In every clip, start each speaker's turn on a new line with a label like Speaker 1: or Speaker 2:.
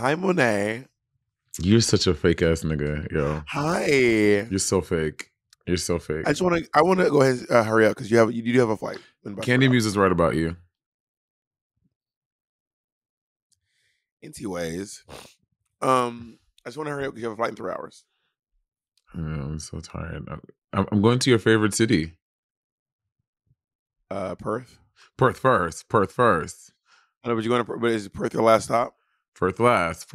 Speaker 1: Hi, Monet.
Speaker 2: You're such a fake ass nigga, yo.
Speaker 1: Hi.
Speaker 2: You're so fake. You're so fake.
Speaker 1: I want to go ahead and hurry up because you do have a flight.
Speaker 2: Candy Muse is right about you.
Speaker 1: In two ways. I just want to hurry up because you have a flight in 3 hours.
Speaker 2: I'm so tired. I'm going to your favorite city.
Speaker 1: Perth.
Speaker 2: Perth first.
Speaker 1: I know, but you're going to. But is Perth your last stop?
Speaker 2: Perth last.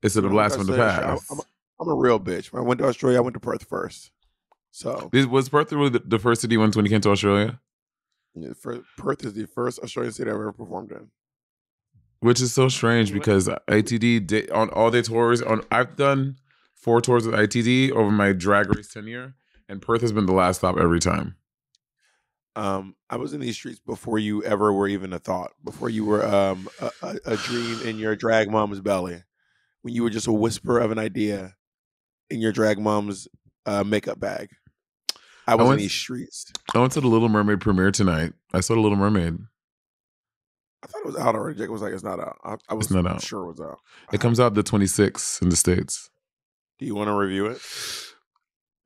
Speaker 2: It's the last one to pass.
Speaker 1: I'm a real bitch. When I went to Australia, I went to Perth first. So
Speaker 2: was Perth really the first city you went to when you came to Australia?
Speaker 1: Yeah, Perth is the first Australian city I've ever performed in.
Speaker 2: Which is so strange because ITD did, on all their tours. I've done 4 tours with ITD over my Drag Race tenure, and Perth has been the last stop every time.
Speaker 1: I was in these streets before you ever were even a thought. Before you were a dream in your drag mom's belly. When you were just a whisper of an idea in your drag mom's makeup bag. I was in these streets.
Speaker 2: I went to the Little Mermaid premiere tonight. I saw the Little Mermaid.
Speaker 1: I thought it was out already. Jake was like, it's not out. I was not out. Sure it was out.
Speaker 2: It comes out the 26th in the States.
Speaker 1: Do you want to review it?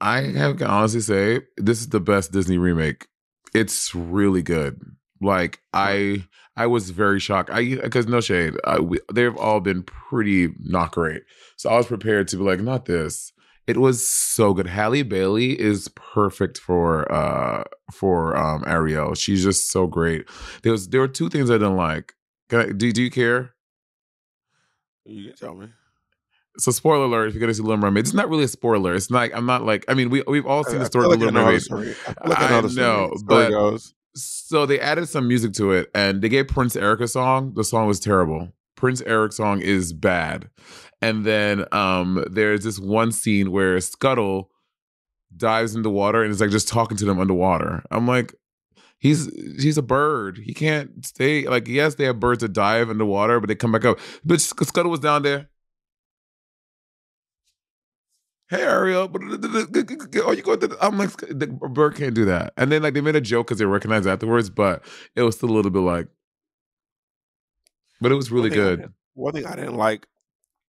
Speaker 2: I can honestly say this is the best Disney remake. It's really good. Like I was very shocked. Because no shade, they've all been pretty not great. So I was prepared to be like, not this. It was so good. Halle Bailey is perfect for Ariel. She's just so great. There were 2 things I didn't like. Do you care?
Speaker 1: You can tell me.
Speaker 2: So spoiler alert, if you're gonna see Little Mermaid, it's not really a spoiler. It's not. I'm not like. I mean, we've all seen the story of Little Mermaid. I know, but goes. So they added some music to it, and they gave Prince Eric a song. The song was terrible. Prince Eric's song is bad. And then there's this one scene where Scuttle dives in the water and is like just talking to them underwater. I'm like, he's a bird. He can't stay. Like, yes, they have birds that dive in the water, but they come back up. But Scuttle was down there. Hey Ariel, are you going to? I'm like, the bird can't do that. And then like they made a joke because they recognized afterwards, but it was still a little bit like. But it was really good.
Speaker 1: One thing I didn't like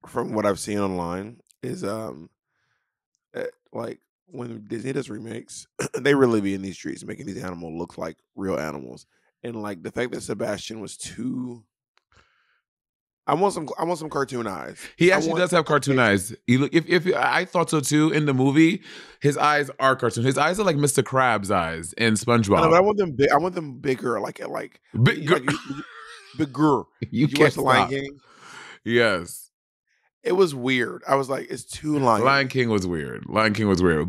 Speaker 1: from what I've seen online is like when Disney does remakes, they really be in these streets making these animals look like real animals, and like the fact that Sebastian was too. I want some cartoon eyes.
Speaker 2: He actually does have cartoon eyes. If I thought so too in the movie, his eyes are cartoon. His eyes are like Mr. Krabs' eyes in SpongeBob.
Speaker 1: No, but I want them big. I want them bigger, bigger. Bigger.
Speaker 2: You can't watch The Lion King? Yes.
Speaker 1: It was weird. I was like, it's too Lion.
Speaker 2: Lion King was weird.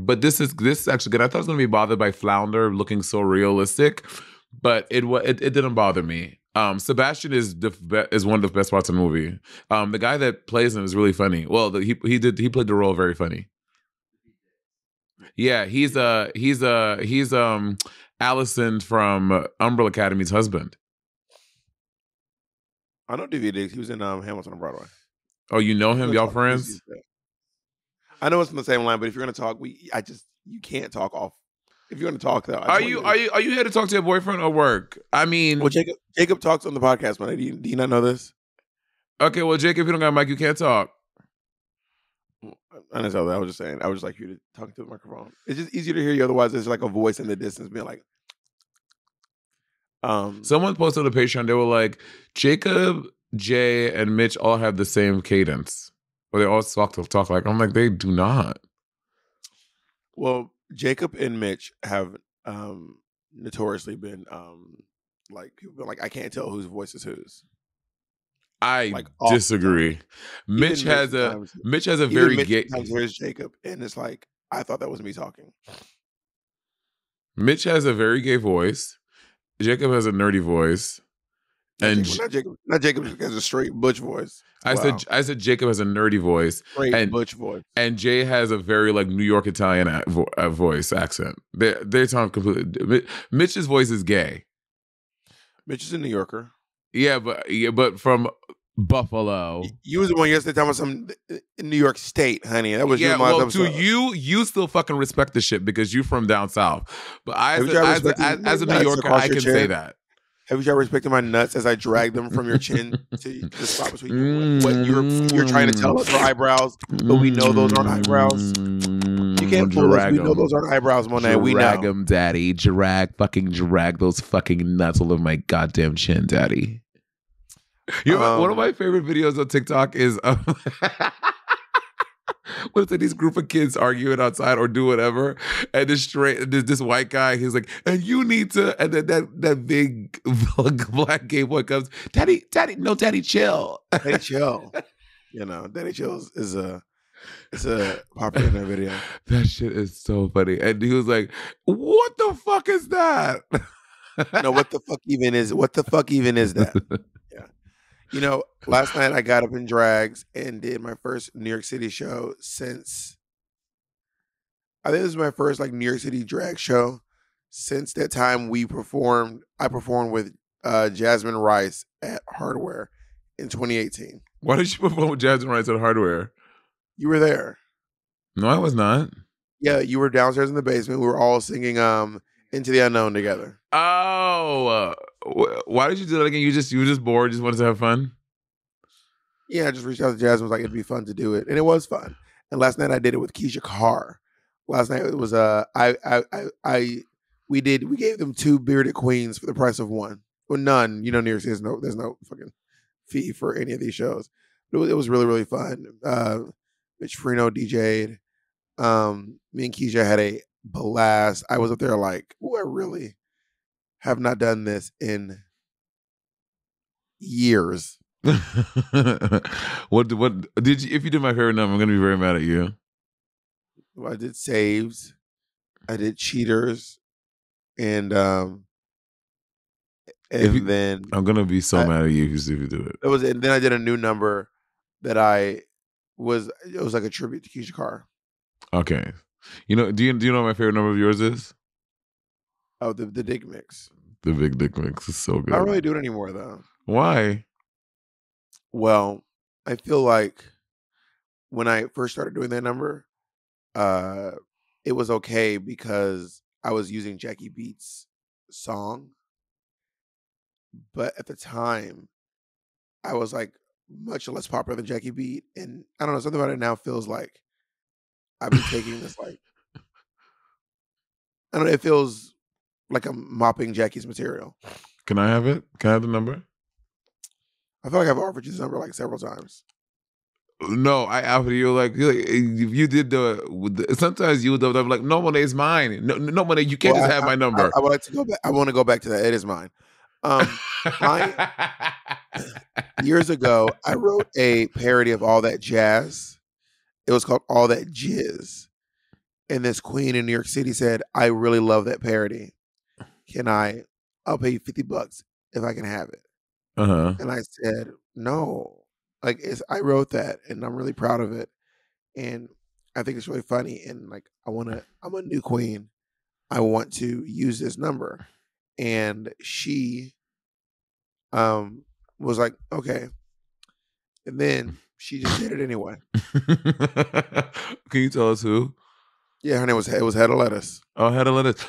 Speaker 2: But this is actually good. I thought I was gonna be bothered by Flounder looking so realistic, but it didn't bother me. Sebastian is one of the best parts of the movie. The guy that plays him is really funny. Well, he played the role very funny. Yeah, he's Allison from Umbrella Academy's husband.
Speaker 1: I know DVD. He was in Hamilton on Broadway.
Speaker 2: Oh, you know him? Y'all friends?
Speaker 1: I know it's in the same line, but if you're gonna talk, you can't talk off. If you're gonna talk though,
Speaker 2: are you here to talk to your boyfriend or work? I mean,
Speaker 1: well, Jacob talks on the podcast, man. Do you not know this?
Speaker 2: Okay, well, Jacob, if you don't got a mic, you can't talk.
Speaker 1: I didn't know that. I was just saying. I would just like you to talk to the microphone. It's just easier to hear you. Otherwise, there's like a voice in the distance being like.
Speaker 2: Someone posted on the Patreon. They were like, Jacob, Jay, and Mitch all have the same cadence, or they all talk like. I'm like, they do not.
Speaker 1: Well, Jacob and Mitch have notoriously been like people been like, I can't tell whose voice is whose.
Speaker 2: I disagree. Mitch has a very gay.
Speaker 1: Where's Jacob? And it's like, I thought that was me talking.
Speaker 2: Mitch has a very gay voice. Jacob has a nerdy voice.
Speaker 1: Not Jacob has a straight butch voice.
Speaker 2: I said Jacob has a nerdy voice,
Speaker 1: straight butch voice,
Speaker 2: and Jay has a very like New York Italian voice accent. They talk completely. Mitch's voice is gay.
Speaker 1: Mitch is a New Yorker.
Speaker 2: Yeah, but from Buffalo.
Speaker 1: You was the one yesterday talking about some in New York State, honey. That was your
Speaker 2: episode. You still fucking respect the shit because you from down south. But as a New Yorker, I can say that.
Speaker 1: Have you tried respecting my nuts as I drag them from your chin to the spot between what you're trying to tell us are eyebrows, but we know those aren't eyebrows? You can't fool us. We know those aren't eyebrows, Monet. We know.
Speaker 2: Drag them, daddy. Drag those fucking nuts all over my goddamn chin, daddy. You know, one of my favorite videos on TikTok is what is it? These group of kids arguing outside or do whatever, and this white guy, he's like, and you need to, and then that big black gay boy comes, daddy, no, daddy, chill,
Speaker 1: daddy, chill. You know, daddy chill is a popular in that video.
Speaker 2: That shit is so funny, and he was like, what the fuck is that?
Speaker 1: No, what the fuck even is that? Yeah. You know, last night I got up in drags and did my first New York City show since, I think this is my first like New York City drag show since that time I performed with Jasmine Rice at Hardware in 2018.
Speaker 2: Why did you perform with Jasmine Rice at Hardware?
Speaker 1: You were there.
Speaker 2: No, I was not.
Speaker 1: Yeah, you were downstairs in the basement. We were all singing Into the Unknown together.
Speaker 2: Oh, why did you do that again? You were just bored, just wanted to have fun?
Speaker 1: Yeah, I just reached out to Jasmine, was like, it'd be fun to do it. And it was fun. And last night I did it with Keisha Carr. Last night it was we gave them 2 bearded queens for the price of 1. Well, none. You know, New York City, there's no fucking fee for any of these shows. But it was really, really fun. Mitch Freno DJ'd. Me and Keisha had a blast. I was up there like, I really have not done this in years.
Speaker 2: What did you? If you did my favorite number, I'm gonna be very mad at you.
Speaker 1: Well, I did Saves, I did Cheaters, and then
Speaker 2: I'm gonna be so mad at you if you do it.
Speaker 1: And then I did a new number that it was like a tribute to Keisha Carr.
Speaker 2: Okay. You know, do you know what my favorite number of yours is?
Speaker 1: Oh, the dick mix.
Speaker 2: The big dick mix is so good.
Speaker 1: I don't really do it anymore though.
Speaker 2: Why?
Speaker 1: Well, I feel like when I first started doing that number, it was okay because I was using Jackie Beats' song. But at the time, I was like much less popular than Jackie Beat. And I don't know, something about it now feels like I've been taking this like, I don't know, it feels like I'm mopping Jackie's material.
Speaker 2: Can I have it? Can I have the number?
Speaker 1: I feel like I've offered you this number like several times.
Speaker 2: No, I offered you like you did sometimes you would have like, no, Monet, it's mine. No, Monet, you can't just have my number.
Speaker 1: I would like to go back. I want to go back to that. It is mine. Years ago, I wrote a parody of All That Jazz. It was called All That Jizz. And this queen in New York City said, I really love that parody. I'll pay you $50 if I can have it.
Speaker 2: Uh-huh.
Speaker 1: And I said, no. Like, I wrote that and I'm really proud of it. And I think it's really funny. And like, I'm a new queen. I want to use this number. And she was like, okay. And then she just did it anyway.
Speaker 2: Can you tell us who?
Speaker 1: Yeah, her name was Head of Lettuce.
Speaker 2: Oh, Head of Lettuce.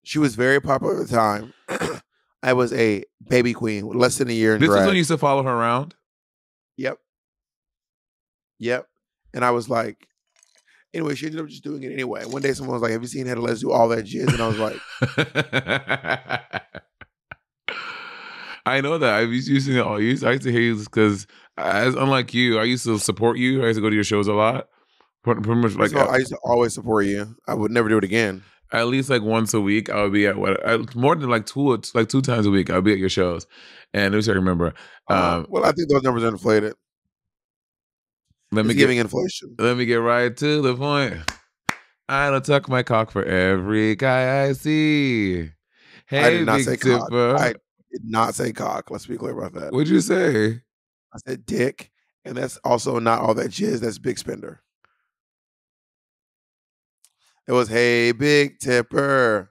Speaker 1: She was very popular at the time. I was a baby queen with less than a year in
Speaker 2: drag.
Speaker 1: This
Speaker 2: is when you used to follow her around?
Speaker 1: Yep. And I was like, anyway, she ended up just doing it anyway. One day someone was like, have you seen Head of Lettuce do All That Jizz? And I was like...
Speaker 2: I know that. I used to hear you because, as unlike you, I used to support you. I used to go to your shows a lot. Pretty much like
Speaker 1: I used to always support you. I would never do it again.
Speaker 2: At least like once a week, I would be at more than like two times a week. I would be at your shows, and at least I remember.
Speaker 1: Well, I think those numbers are inflated. Giving inflation.
Speaker 2: Let me get right to the point. I don't tuck my cock for every guy I see. Hey,
Speaker 1: I did not say
Speaker 2: cock.
Speaker 1: I did not say cock. Let's be clear about that.
Speaker 2: What'd you say?
Speaker 1: I said dick, and that's also not All That Jizz. That's Big Spender. It was, hey, Big Tipper.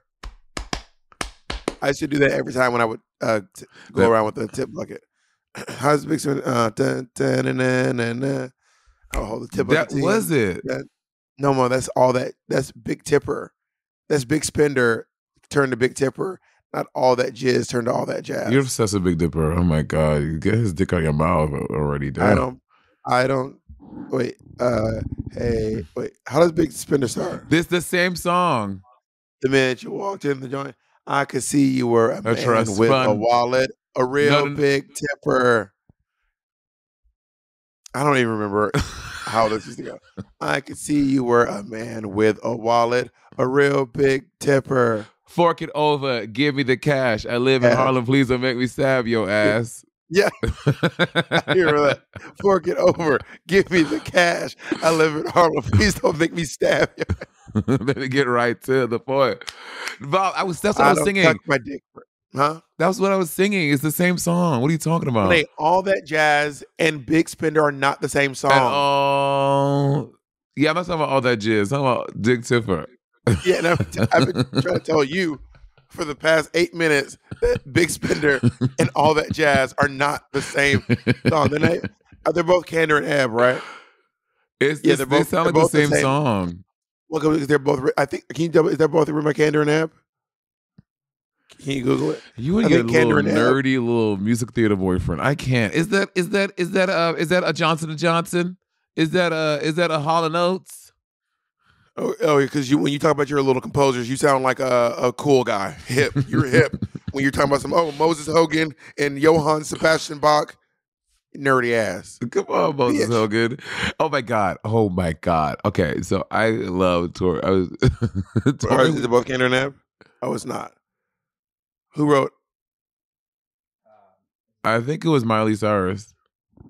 Speaker 1: I used to do that every time when I would go around with the tip bucket. How's Big Spender? I'll hold the tip bucket.
Speaker 2: That was it.
Speaker 1: No more. That's all that. That's Big Tipper. That's Big Spender turned to Big Tipper. Not all that jizz turned to all that jazz.
Speaker 2: You're obsessed with Big Dipper. Oh my God. Get his dick out of your mouth already. Damn.
Speaker 1: I don't. Wait. Hey. Wait. How does Big Spender start?
Speaker 2: This the same song.
Speaker 1: The minute you walked in the joint, I could see you were a man with a wallet, a real big tipper. I don't even remember how this used to go. I could see you were a man with a wallet, a real big tipper.
Speaker 2: Fork it over, give me the cash. I live in Harlem, please don't make me stab your ass.
Speaker 1: Yeah. I hear that. Fork it over, give me the cash. I live in Harlem, please don't make me stab you.
Speaker 2: Let me get right to the point. Bob, that's what I was singing.
Speaker 1: Tuck my dick. Huh?
Speaker 2: That's what I was singing. It's the same song. What are you talking about?
Speaker 1: Hey, all that jazz and Big Spender are not the same song.
Speaker 2: Yeah, I'm not talking about all that jazz. I'm talking about Dick Tipper.
Speaker 1: Yeah, and I've been trying to tell you for the past 8 minutes that Big Spender and all that jazz are not the same song. They're both Kander and Ebb, right?
Speaker 2: They sound like the same song.
Speaker 1: Well, they're both. I think. Is that both written by Kander and Ebb? Can you Google it?
Speaker 2: You and your little nerdy little music theater boyfriend. I can't. Is that a Johnson & Johnson? Is that a Hall & Oates?
Speaker 1: Oh, because when you talk about your little composers, you sound like a cool guy, hip. You're hip when you're talking about Moses Hogan and Johann Sebastian Bach, nerdy ass.
Speaker 2: Come on, Moses Hogan. Oh my god. Okay, so I love Tori.
Speaker 1: Is it both Kander and Ebb? Oh, it's not. Who wrote?
Speaker 2: I think it was Miley Cyrus.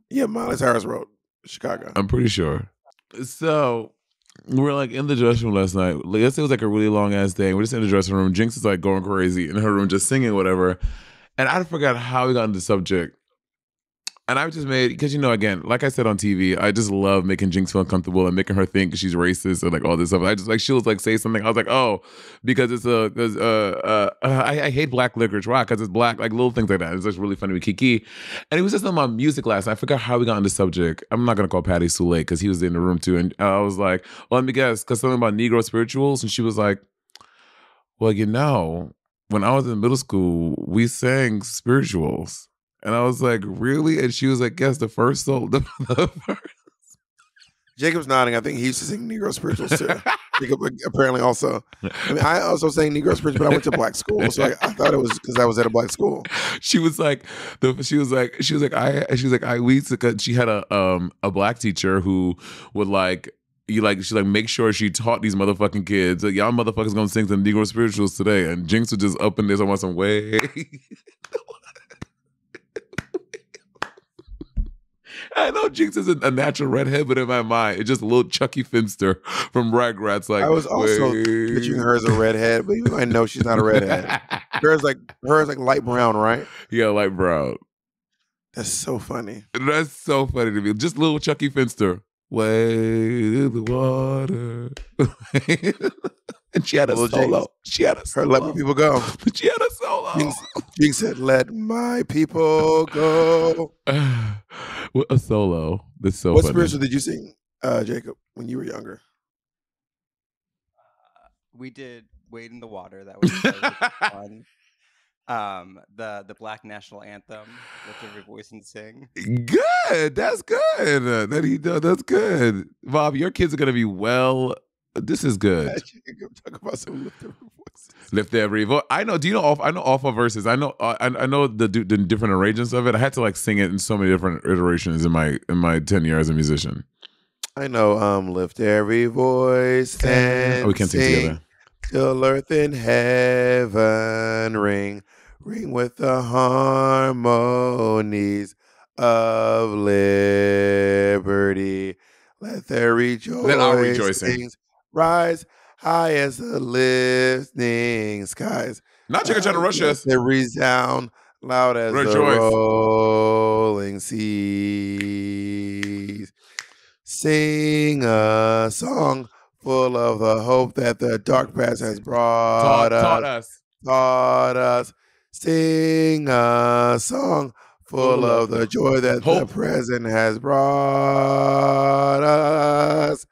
Speaker 1: Yeah, Miley Cyrus wrote Chicago.
Speaker 2: I'm pretty sure. So we were like in the dressing room last night. Yesterday was like a really long ass day. We're just in the dressing room. Jinx is like going crazy in her room, just singing whatever. And I forgot how we got into the subject. And I just made, because again, like I said on TV, I just love making Jinx feel uncomfortable and making her think she's racist and like all this stuff. I just like, she'll like say something. I was like, oh, because I hate black licorice rock because it's black, like little things like that. It's just really funny with Kiki. And it was just on my music last night. I forgot how we got on the subject. I'm not going to call Patty Soulé because he was in the room too. And I was like, well, let me guess, because something about Negro spirituals. And she was like, well, when I was in middle school, we sang spirituals. And I was like, really? And she was like, yes, the first soul. The first.
Speaker 1: Jacob's nodding. I think he used to sing Negro spirituals too. Jacob apparently also. I mean, I also sang Negro spirituals, but I went to black school, so I thought it was because I was at a black school.
Speaker 2: She was like, she had a black teacher who would make sure she taught these motherfucking kids, like, y'all motherfuckers gonna sing some Negro spirituals today. And Jinx was just up in there talking about some way. I know Jinx isn't a natural redhead, but in my mind, it's just a little Chucky Finster from Rugrats. Like,
Speaker 1: I was also picturing her as a redhead, but even though I know she's not a redhead, hers like light brown, right?
Speaker 2: Yeah, light brown.
Speaker 1: That's so funny.
Speaker 2: That's so funny to me. Just little Chucky Finster. Way to the water. And she had a solo. She had a solo.
Speaker 1: Let my people go.
Speaker 2: She had a solo.
Speaker 1: Jinx said, let my people go.
Speaker 2: A solo. That's so
Speaker 1: What
Speaker 2: funny.
Speaker 1: spiritual did you sing, Jacob, when you were younger?
Speaker 3: We did Wade in the Water. That was fun. The Black National Anthem, lift every voice and sing.
Speaker 2: Good. That's good. That's good. Bob, your kids are gonna be well. This is good.
Speaker 1: Talk about some lift every voice.
Speaker 2: Lift every voice. I know. Do you know? I know awful verses. I know. I know the different arrangements of it. I had to like sing it in so many different iterations in my 10 years as a musician.
Speaker 1: I know. Lift every voice and
Speaker 2: we can't sing together.
Speaker 1: Till earth and heaven ring with the harmonies of liberty. Let their rejoicing rise high as the listening skies.
Speaker 2: Not chicken trying to rush us.
Speaker 1: They resound loud as the rolling seas. Sing a song full of the hope that the dark past has taught us. Sing a song full of the joy that the present has brought us.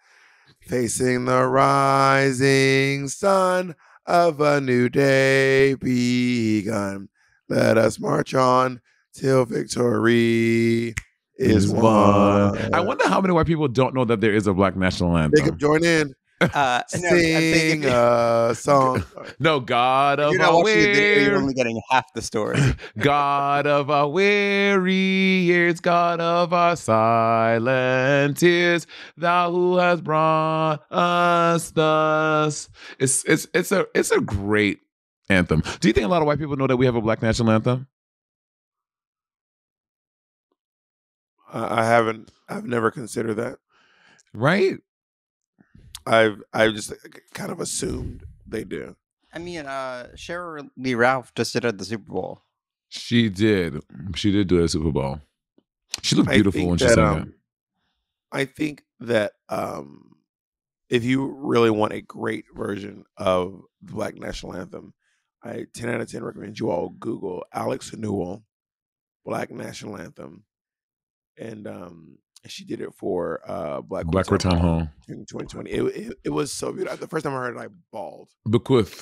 Speaker 1: Facing the rising sun of a new day begun. Let us march on till victory is won.
Speaker 2: I wonder how many white people don't know that there is a Black national anthem.
Speaker 1: Jacob, join in. Sing a song.
Speaker 2: No, God of our weary,
Speaker 3: you're only getting half the story.
Speaker 2: God of our weary years, God of our silent tears, Thou who has brought us thus. It's a great anthem. Do you think a lot of white people know that we have a Black national anthem?
Speaker 1: I've never considered that.
Speaker 2: Right?
Speaker 1: I've just kind of assumed they do.
Speaker 3: I mean, Sheryl Lee Ralph just did it at the Super Bowl.
Speaker 2: She did. She did do a Super Bowl. She looked beautiful when she sang it.
Speaker 1: I think that if you really want a great version of the Black National Anthem, I 10 out of 10 recommend you all Google Alex Newell Black National Anthem, and she did it for Black
Speaker 2: Return Home
Speaker 1: in 2020. It was so beautiful. The first time I heard it, I bawled.
Speaker 2: Bequeath.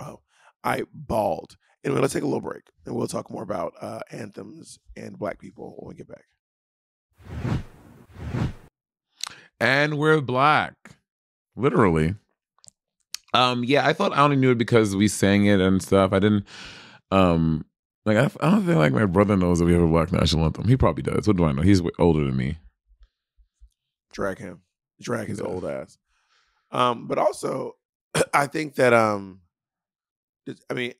Speaker 1: Oh, I bawled. Anyway, let's take a little break, and we'll talk more about anthems and Black people when we get back.
Speaker 2: And we're Black, literally. Yeah, I thought I only knew it because we sang it and stuff. I didn't. I don't think like my brother knows that we have a Black national anthem. He probably does. What do I know? He's older than me.
Speaker 1: Drag him. Drag his old ass. But also, I think that I mean,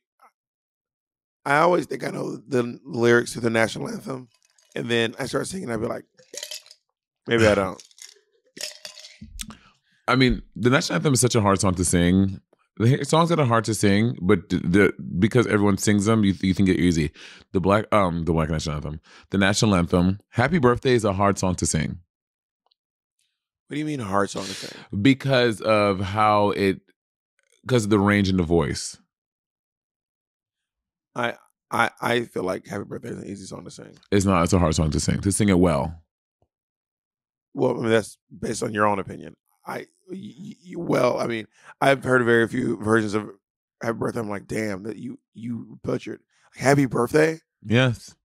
Speaker 1: I always think I know the lyrics to the national anthem, and then I start singing. I'd be like, maybe I don't.
Speaker 2: I mean, the national anthem is such a hard song to sing. The songs that are hard to sing, but because everyone sings them, you think they're easy. The Black national anthem, the national anthem, "Happy Birthday" is a hard song to sing.
Speaker 1: What do you mean a hard song to sing?
Speaker 2: Because of the range in the voice.
Speaker 1: I feel like "Happy Birthday" is an easy song to sing.
Speaker 2: It's not. It's a hard song to sing. To sing it well.
Speaker 1: Well, I mean, that's based on your own opinion. I mean, I've heard very few versions of "Happy Birthday." I'm like, damn, that you butchered. Like, "Happy Birthday."
Speaker 2: Yes.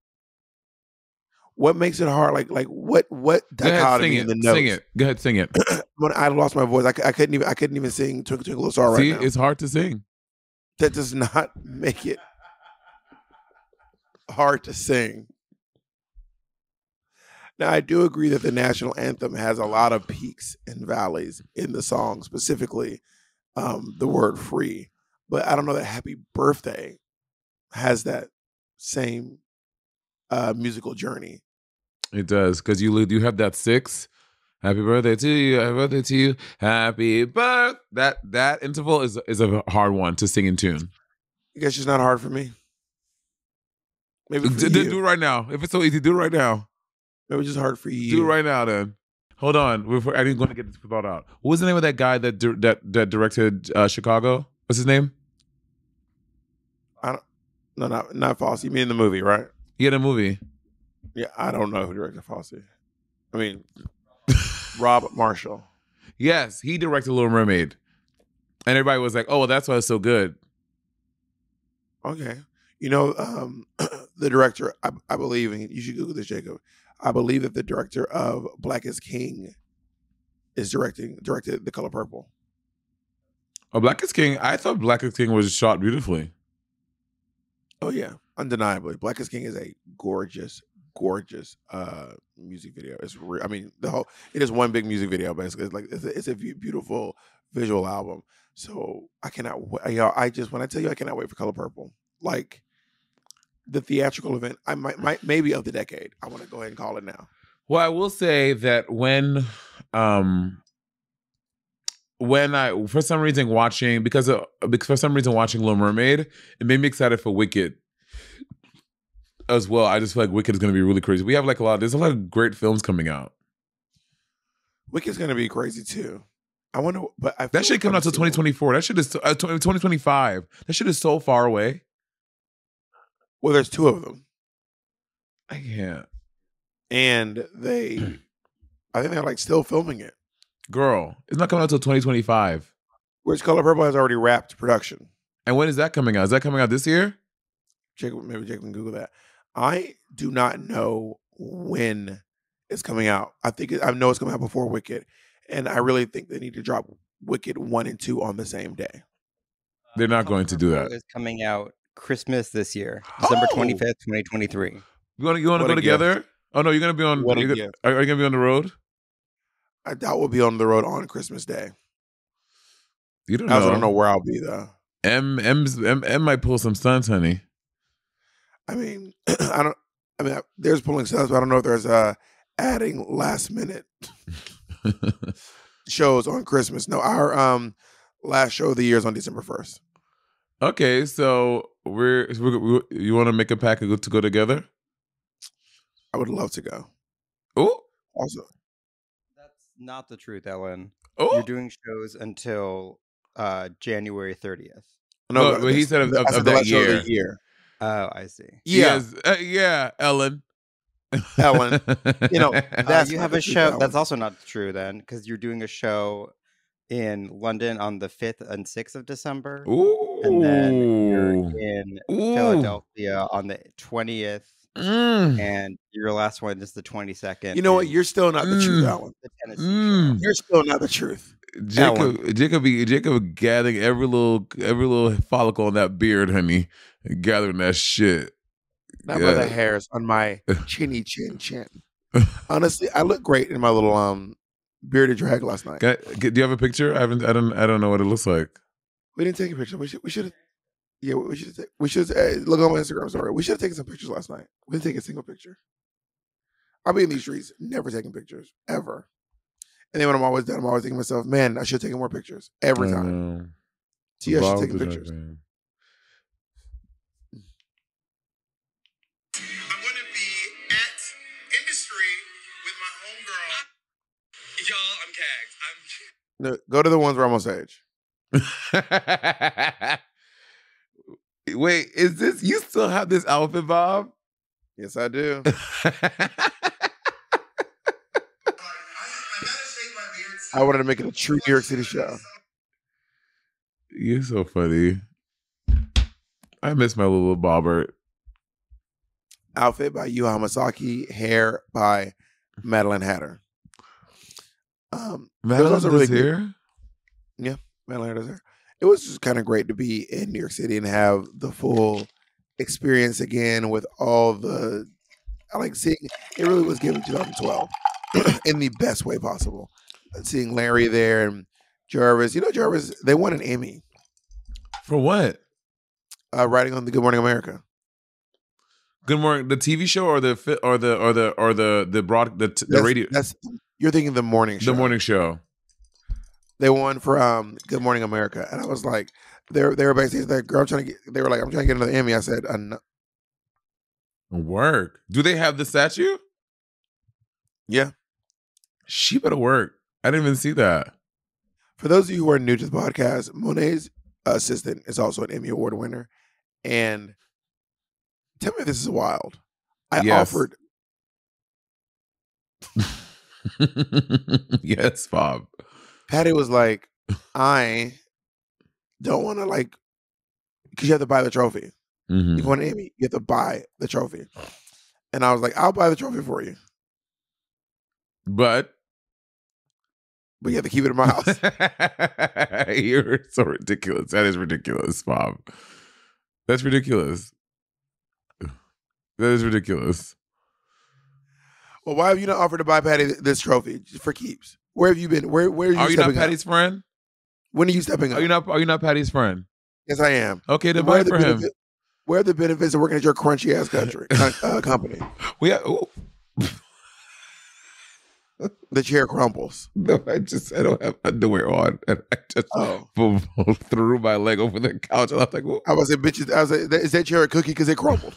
Speaker 1: What makes it hard? Like what dichotomy in the notes?
Speaker 2: Sing it. Go ahead, sing it.
Speaker 1: When I lost my voice, I couldn't even sing "Twinkle Twinkle Little Star" right now.
Speaker 2: See, it's hard to sing.
Speaker 1: That does not make it hard to sing. Now, I do agree that the national anthem has a lot of peaks and valleys in the song, specifically the word "free." But I don't know that "Happy Birthday" has that same musical journey.
Speaker 2: It does, because you have that 6. Happy birthday to you. Happy birthday to you. Happy birthday. That interval is a hard one to sing in tune.
Speaker 1: I guess it's not hard for me. Maybe for you.
Speaker 2: Do it right now. If it's so easy, do it right now.
Speaker 1: Maybe it's just hard for you.
Speaker 2: Do it right now, then. Hold on. I didn't going to get this thought out. What was the name of that guy that directed Chicago? What's his name?
Speaker 1: Not Fosse. You mean the movie, right?
Speaker 2: Yeah, the movie.
Speaker 1: Yeah, I don't know who directed Fosse. I mean, Rob Marshall.
Speaker 2: Yes, he directed Little Mermaid. And everybody was like, oh, well, that's why it's so good.
Speaker 1: Okay. You know, the director, I believe, and you should Google this, Jacob. I believe that the director of Black is King is directed The Color Purple.
Speaker 2: Oh, Black is King? I thought Black is King was shot beautifully.
Speaker 1: Oh, yeah. Undeniably. Black is King is a gorgeous music video. It's I mean, it is one big music video, basically. It's a beautiful visual album. So I cannot wait. When I tell you I cannot wait for Color Purple, like the theatrical event, I might maybe of the decade. I want to go ahead and call it now.
Speaker 2: Well, I will say that when I for some reason watching Little Mermaid, it made me excited for Wicked as well. I just feel like Wicked is going to be really crazy. We have there's a lot of great films coming out.
Speaker 1: Wicked's going to be crazy too. I wonder, but
Speaker 2: that shit coming out till 2024. That shit is 2025. That shit is so far away.
Speaker 1: Well, there's 2 of them.
Speaker 2: I can't.
Speaker 1: And I think they're still filming it.
Speaker 2: Girl, it's not coming out until 2025.
Speaker 1: Which Color Purple has already wrapped production.
Speaker 2: And when is that coming out? Is that coming out this year?
Speaker 1: Maybe Jake can Google that. I do not know when it's coming out. I know it's coming out before Wicked, and I really think they need to drop Wicked 1 and 2 on the same day.
Speaker 2: They're not going to do that.
Speaker 3: It's coming out Christmas this year, December 25th, 2023.
Speaker 2: You want to go together? Gift. Oh no, you're gonna be on. Are you gonna be on the road?
Speaker 1: I doubt we'll be on the road on Christmas Day.
Speaker 2: You don't know.
Speaker 1: I don't know where I'll be though.
Speaker 2: M might pull some stunts, honey.
Speaker 1: I mean, there's pulling stunts, but I don't know if there's adding last minute shows on Christmas. No, our last show of the year is on December 1st.
Speaker 2: Okay, so you want to make a pack to go together?
Speaker 1: I would love to go.
Speaker 2: Oh,
Speaker 1: also,
Speaker 3: that's not the truth, Ellen.
Speaker 2: Oh,
Speaker 3: you're doing shows until January 30th.
Speaker 2: No, but he said of that
Speaker 1: year.
Speaker 3: Oh, I see.
Speaker 2: Yeah, yeah, Ellen.
Speaker 1: Ellen,
Speaker 3: you have a show. Ellen. That's also not true then, because you're doing a show in London on the 5th and 6th of December.
Speaker 2: Ooh.
Speaker 3: And then you're in Philadelphia on the 20th. And your last one is the 22nd.
Speaker 1: You know what? You're still not the truth, Ellen. The Tennessee show. You're still not the truth.
Speaker 2: Jacob gathering every little follicle on that beard, honey. Gathering that shit.
Speaker 1: Not by the hairs on my chinny chin. Honestly, I look great in my little bearded drag last night.
Speaker 2: Do you have a picture? I don't know what it looks like.
Speaker 1: We didn't take a picture. We should have. Yeah, we should look on my Instagram story. We should have taken some pictures last night. We didn't take a single picture. I'll be in these streets, never taking pictures ever. And then when I'm always done, I'm always thinking to myself, man, I should have taken more pictures every time. Tia should take pictures. No, go to the ones where I'm on stage.
Speaker 2: Wait, is this you still have this outfit, Bob?
Speaker 1: Yes, I do. I wanted to make it a true New York City show.
Speaker 2: You're so funny. I miss my little Bobbert.
Speaker 1: Outfit by Yu Hamasaki, hair by Madeline Hatter.
Speaker 2: Madeline's really here?
Speaker 1: Yeah, Madeline Hatter's here. It was just kind of great to be in New York City and have the full experience again with all the. I like seeing it. Really was given 2012 in the best way possible. Seeing Larry there and Jarvis. You know, Jarvis, they won an Emmy
Speaker 2: for what?
Speaker 1: Writing on the Good Morning America.
Speaker 2: Good Morning, the TV show or the radio.
Speaker 1: You're thinking the morning show.
Speaker 2: The morning show.
Speaker 1: They won for Good Morning America, and I was like, they were backstage. Like, girl, I'm trying to get another Emmy. I said, no.
Speaker 2: Work. Do they have the statue?
Speaker 1: Yeah.
Speaker 2: She better work. I didn't even see that.
Speaker 1: For those of you who are new to the podcast, Monet's assistant is also an Emmy Award winner. And tell me if this is wild. I offered.
Speaker 2: Yes, Bob.
Speaker 1: Patty was like, I don't want to because you have to buy the trophy.
Speaker 2: Mm-hmm.
Speaker 1: You want an Emmy, you have to buy the trophy. And I was like, I'll buy the trophy for you. But you have to keep it in my house.
Speaker 2: You're so ridiculous. That is ridiculous, Bob. That's ridiculous. That is ridiculous.
Speaker 1: Well, why have you not offered to buy Patty this trophy for keeps? Where have you been? Where are you?
Speaker 2: Are you not Patty's friend?
Speaker 1: When are you stepping up?
Speaker 2: Are you not Patty's friend?
Speaker 1: Yes, I am.
Speaker 2: Okay, then buy for him.
Speaker 1: Where are the benefits of working at your crunchy ass company? The chair crumbles.
Speaker 2: No, I don't have underwear on, and I just threw my leg over the couch, and I was like, "Whoa."
Speaker 1: I was like, "Bitches," I was like, "Is that chair a cookie? Because it crumbled."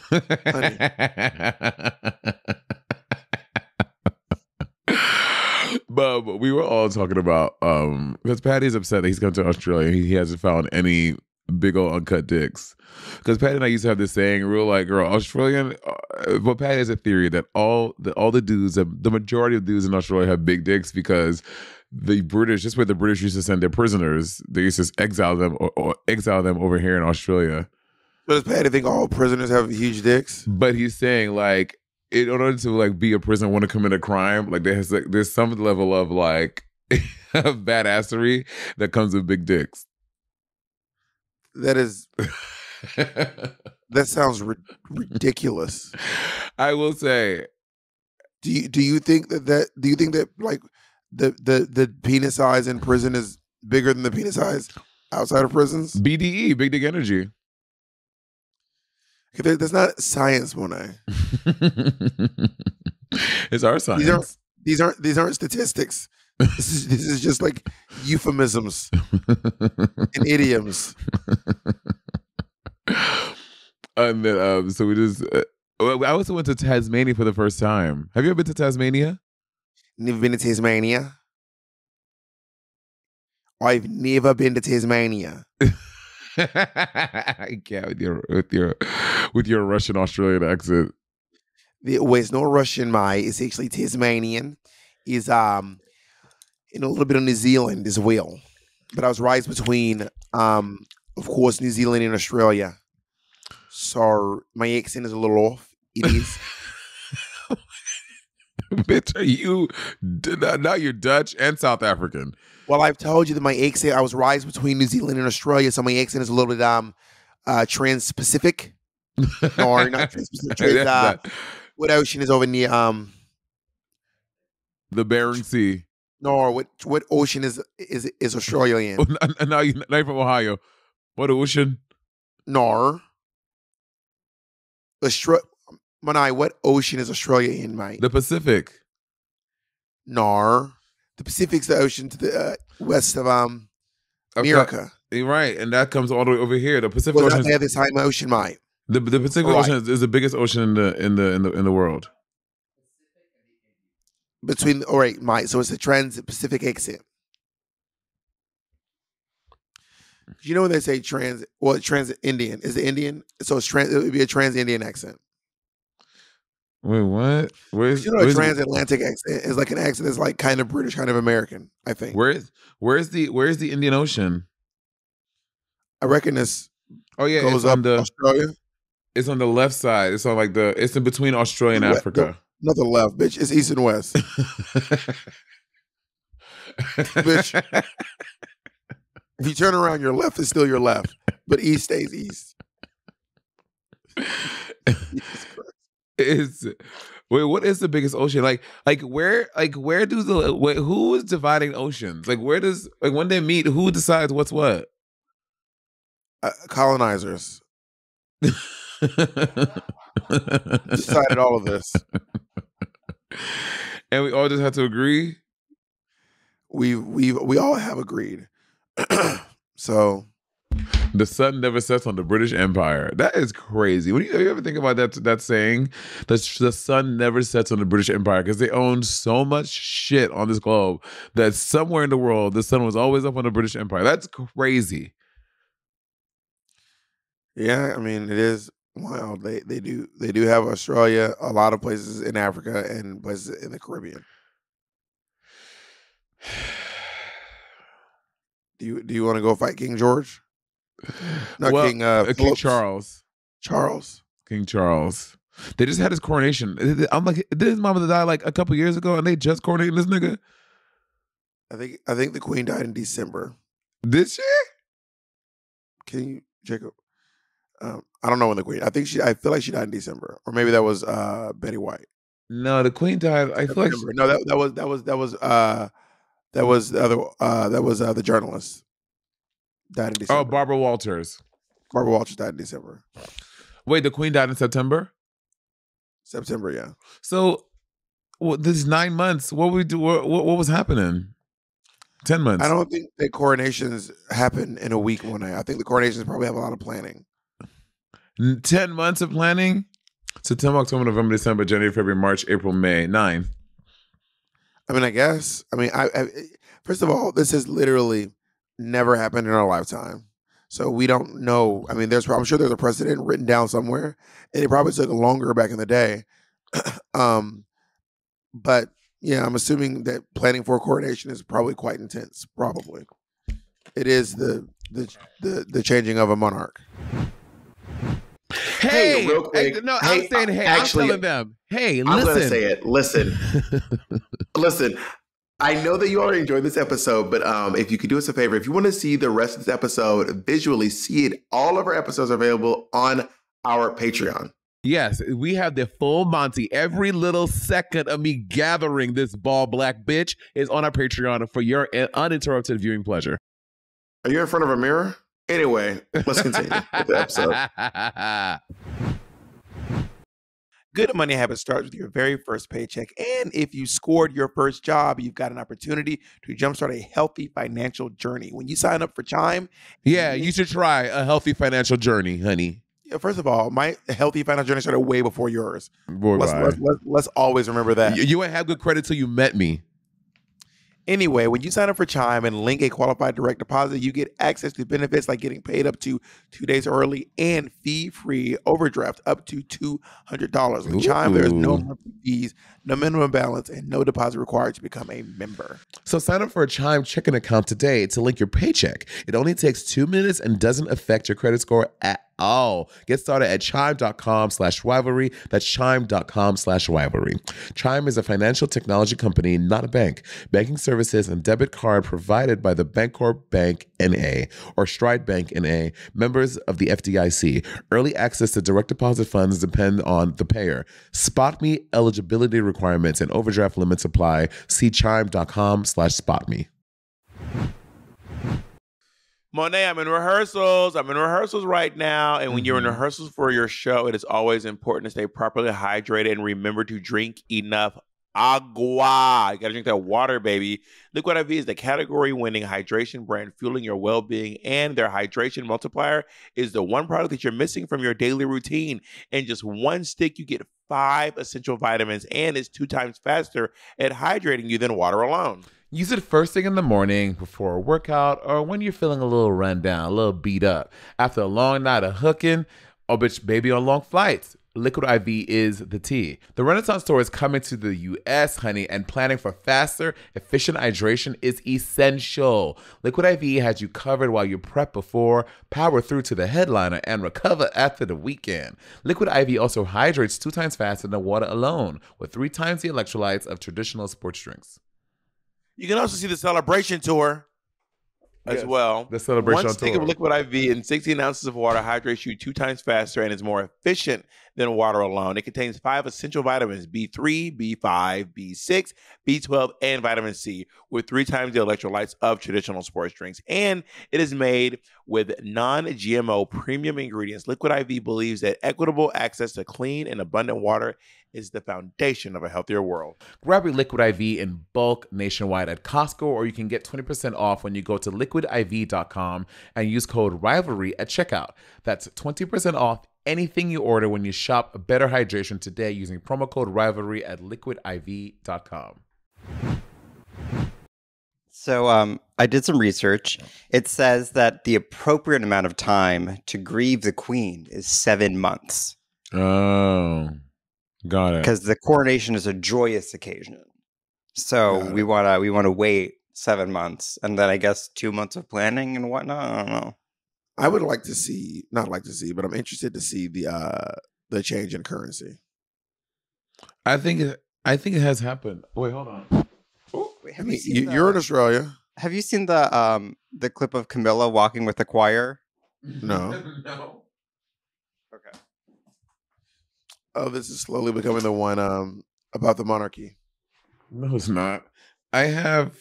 Speaker 2: But we were all talking about because Patty's upset that he's come to Australia. He hasn't found any big old uncut dicks. Because Patty and I used to have this saying, real like, girl, Australian. But Patty has a theory that all the dudes, the majority of dudes in Australia have big dicks because the British, just where the British used to send their prisoners, they used to exile them or exile them over here in Australia.
Speaker 1: So does Patty think all prisoners have huge dicks?
Speaker 2: But he's saying like, in order to like be a prisoner, want to commit a crime, like there's some level of like badassery that comes with big dicks.
Speaker 1: That sounds ridiculous.
Speaker 2: I will say.
Speaker 1: Do you think that like the penis size in prison is bigger than the penis size outside of prisons?
Speaker 2: BDE, big dick energy.
Speaker 1: That's not science, Monet.
Speaker 2: It's our science.
Speaker 1: These aren't statistics. This is just like euphemisms and idioms.
Speaker 2: And then, so we just. I also went to Tasmania for the first time. Have you ever been to Tasmania?
Speaker 1: Never been to Tasmania. I've never been to Tasmania.
Speaker 2: I can't with your Russian Australian accent.
Speaker 1: It's not Russian, mate. It's actually Tasmanian. Is in a little bit of New Zealand as well. But I was raised between of course New Zealand and Australia. So my accent is a little off. It is.
Speaker 2: Bitch, are you now you're Dutch and South African?
Speaker 1: Well, I've told you that my accent, I was raised between New Zealand and Australia, so my accent is a little bit trans-Pacific. No, not trans-Pacific. What ocean is over near
Speaker 2: the Bering Sea?
Speaker 1: No, what ocean is Australia in?
Speaker 2: Now you're from Ohio. What ocean?
Speaker 1: No. Manai, what ocean is Australia in, mate?
Speaker 2: The Pacific.
Speaker 1: No. The Pacific's the ocean to the west of America.
Speaker 2: You're right, and that comes all the way over here. The Pacific Ocean.
Speaker 1: They have the same ocean, mate.
Speaker 2: The Pacific Ocean is the biggest ocean in the world.
Speaker 1: Mate. So it's a trans-Pacific accent. You know when they say trans-Indian is the Indian, so it would be a trans-Indian accent.
Speaker 2: Wait, what?
Speaker 1: A transatlantic accent is like an accent that's like kind of British, kind of American, I think.
Speaker 2: Where's the Indian Ocean?
Speaker 1: I reckon this
Speaker 2: goes
Speaker 1: up Australia.
Speaker 2: It's on the left side. It's on like it's in between Australia and Africa.
Speaker 1: Not the left, bitch. It's east and west. Bitch. If you turn around, your left is still your left, but east stays east.
Speaker 2: What is the biggest ocean? Where do who is dividing oceans? Like when they meet, who decides what's what?
Speaker 1: Colonizers decided all of this,
Speaker 2: and we all just have to agree.
Speaker 1: We all have agreed. So
Speaker 2: the sun never sets on the British Empire. That is crazy. When you ever think about that saying, the sun never sets on the British Empire, because they own so much shit on this globe that somewhere in the world the sun was always up on the British Empire. That's crazy.
Speaker 1: Yeah, I mean, it is wild. They do have Australia, a lot of places in Africa, and places in the Caribbean. Do you want to go fight King George? Not King
Speaker 2: King Charles. King Charles. They just had his coronation. I'm like, did his mama die like a couple years ago, and they just coronated this nigga?
Speaker 1: I think the Queen died in December.
Speaker 2: Did she?
Speaker 1: Can you, Jacob? I don't know when the Queen. I feel like she died in December, or maybe that was Betty White.
Speaker 2: No, the Queen died. I feel like
Speaker 1: no, that was the journalist. Died in December.
Speaker 2: Oh, Barbara Walters.
Speaker 1: Barbara Walters died in December.
Speaker 2: Wait, the Queen died in September?
Speaker 1: September, yeah.
Speaker 2: So, this 9 months, what we do? What was happening? 10 months.
Speaker 1: I don't think that coronations happen in a week, one night. I think the coronations probably have a lot of planning.
Speaker 2: 10 months of planning? September, October, November, December, January, February, March, April, May. 9.
Speaker 1: I mean, I guess. I mean, first of all, this has literally never happened in our lifetime. So we don't know. I mean, I'm sure there's a precedent written down somewhere, and it probably took longer back in the day. But yeah, I'm assuming that planning for a coronation is probably quite intense. Probably, it is the changing of a monarch.
Speaker 2: Hey, real quick. No, I'm saying, hey, actually, I'm telling them, hey, listen.
Speaker 4: I'm going to say it. Listen. Listen. I know that you already enjoyed this episode, but if you could do us a favor, if you want to see the rest of this episode visually, see it, all of our episodes are available on our Patreon.
Speaker 2: Yes, we have the full Monty. Every little second of me gathering this ball black bitch is on our Patreon for your uninterrupted viewing pleasure.
Speaker 4: Are you in front of a mirror? Anyway, let's continue with the episode.
Speaker 1: Good Money Habits starts with your very first paycheck. And if you scored your first job, you've got an opportunity to jumpstart a healthy financial journey. When you sign up for Chime.
Speaker 2: Yeah, you should try a healthy financial journey, honey.
Speaker 1: First of all, my healthy financial journey started way before yours. Let's always remember that.
Speaker 2: You ain't have good credit till you met me.
Speaker 1: Anyway, when you sign up for Chime and link a qualified direct deposit, you get access to benefits like getting paid up to 2 days early and fee-free overdraft up to $200. With Chime, there's no monthly fees, no minimum balance, and no deposit required to become a member.
Speaker 2: So sign up for a Chime checking account today to link your paycheck. It only takes 2 minutes and doesn't affect your credit score at all. Get started at chime.com/rivalry. That's chime.com/rivalry. Chime is a financial technology company, not a bank. Banking services and debit card provided by the Bancorp Bank N.A. or Stride Bank N.A., members of the FDIC. Early access to direct deposit funds depend on the payer. SpotMe eligibility requirements and overdraft limits apply. See chime.com/spotme.
Speaker 1: Monet, I'm in rehearsals. I'm in rehearsals right now. And when you're in rehearsals for your show, it is always important to stay properly hydrated and remember to drink enough agua. You got to drink that water, baby. Liquid IV is the category-winning hydration brand fueling your well-being, and their hydration multiplier is the one product that you're missing from your daily routine. In just one stick, you get 5 essential vitamins, and it's 2 times faster at hydrating you than water alone.
Speaker 2: Use it first thing in the morning before a workout or when you're feeling a little run down, a little beat up. After a long night of hooking or bitch baby on long flights, Liquid IV is the tea. The Renaissance store is coming to the U.S., honey, and planning for faster, efficient hydration is essential. Liquid IV has you covered while you prep before, power through to the headliner, and recover after the weekend. Liquid IV also hydrates 2 times faster than water alone, with 3 times the electrolytes of traditional sports drinks.
Speaker 1: You can also see the celebration tour as well.
Speaker 2: The celebration tour.
Speaker 1: 1 stick of Liquid IV and 16 ounces of water hydrates you 2 times faster and is more efficient than water alone. It contains 5 essential vitamins, B3, B5, B6, B12, and vitamin C, with 3 times the electrolytes of traditional sports drinks. And it is made with non-GMO premium ingredients. Liquid IV believes that equitable access to clean and abundant water is the foundation of a healthier world.
Speaker 2: Grab your Liquid IV in bulk nationwide at Costco, or you can get 20% off when you go to liquidiv.com and use code RIVALRY at checkout. That's 20% off anything you order when you shop Better Hydration today using promo code RIVALRY at liquidiv.com.
Speaker 3: So I did some research. It says that the appropriate amount of time to grieve the queen is 7 months.
Speaker 2: Oh, got it.
Speaker 3: Because the coronation is a joyous occasion. So we wanna wait 7 months, and then I guess 2 months of planning and whatnot. I don't know.
Speaker 1: I would like to see, not like to see, but I'm interested to see the change in currency.
Speaker 2: I think it has happened. Wait, hold on.
Speaker 3: Wait,
Speaker 1: you're in Australia.
Speaker 3: Have you seen the clip of Camilla walking with the choir?
Speaker 1: No.
Speaker 2: No.
Speaker 3: Okay.
Speaker 1: Oh, this is slowly becoming the one about the monarchy.
Speaker 2: No, it's not. I have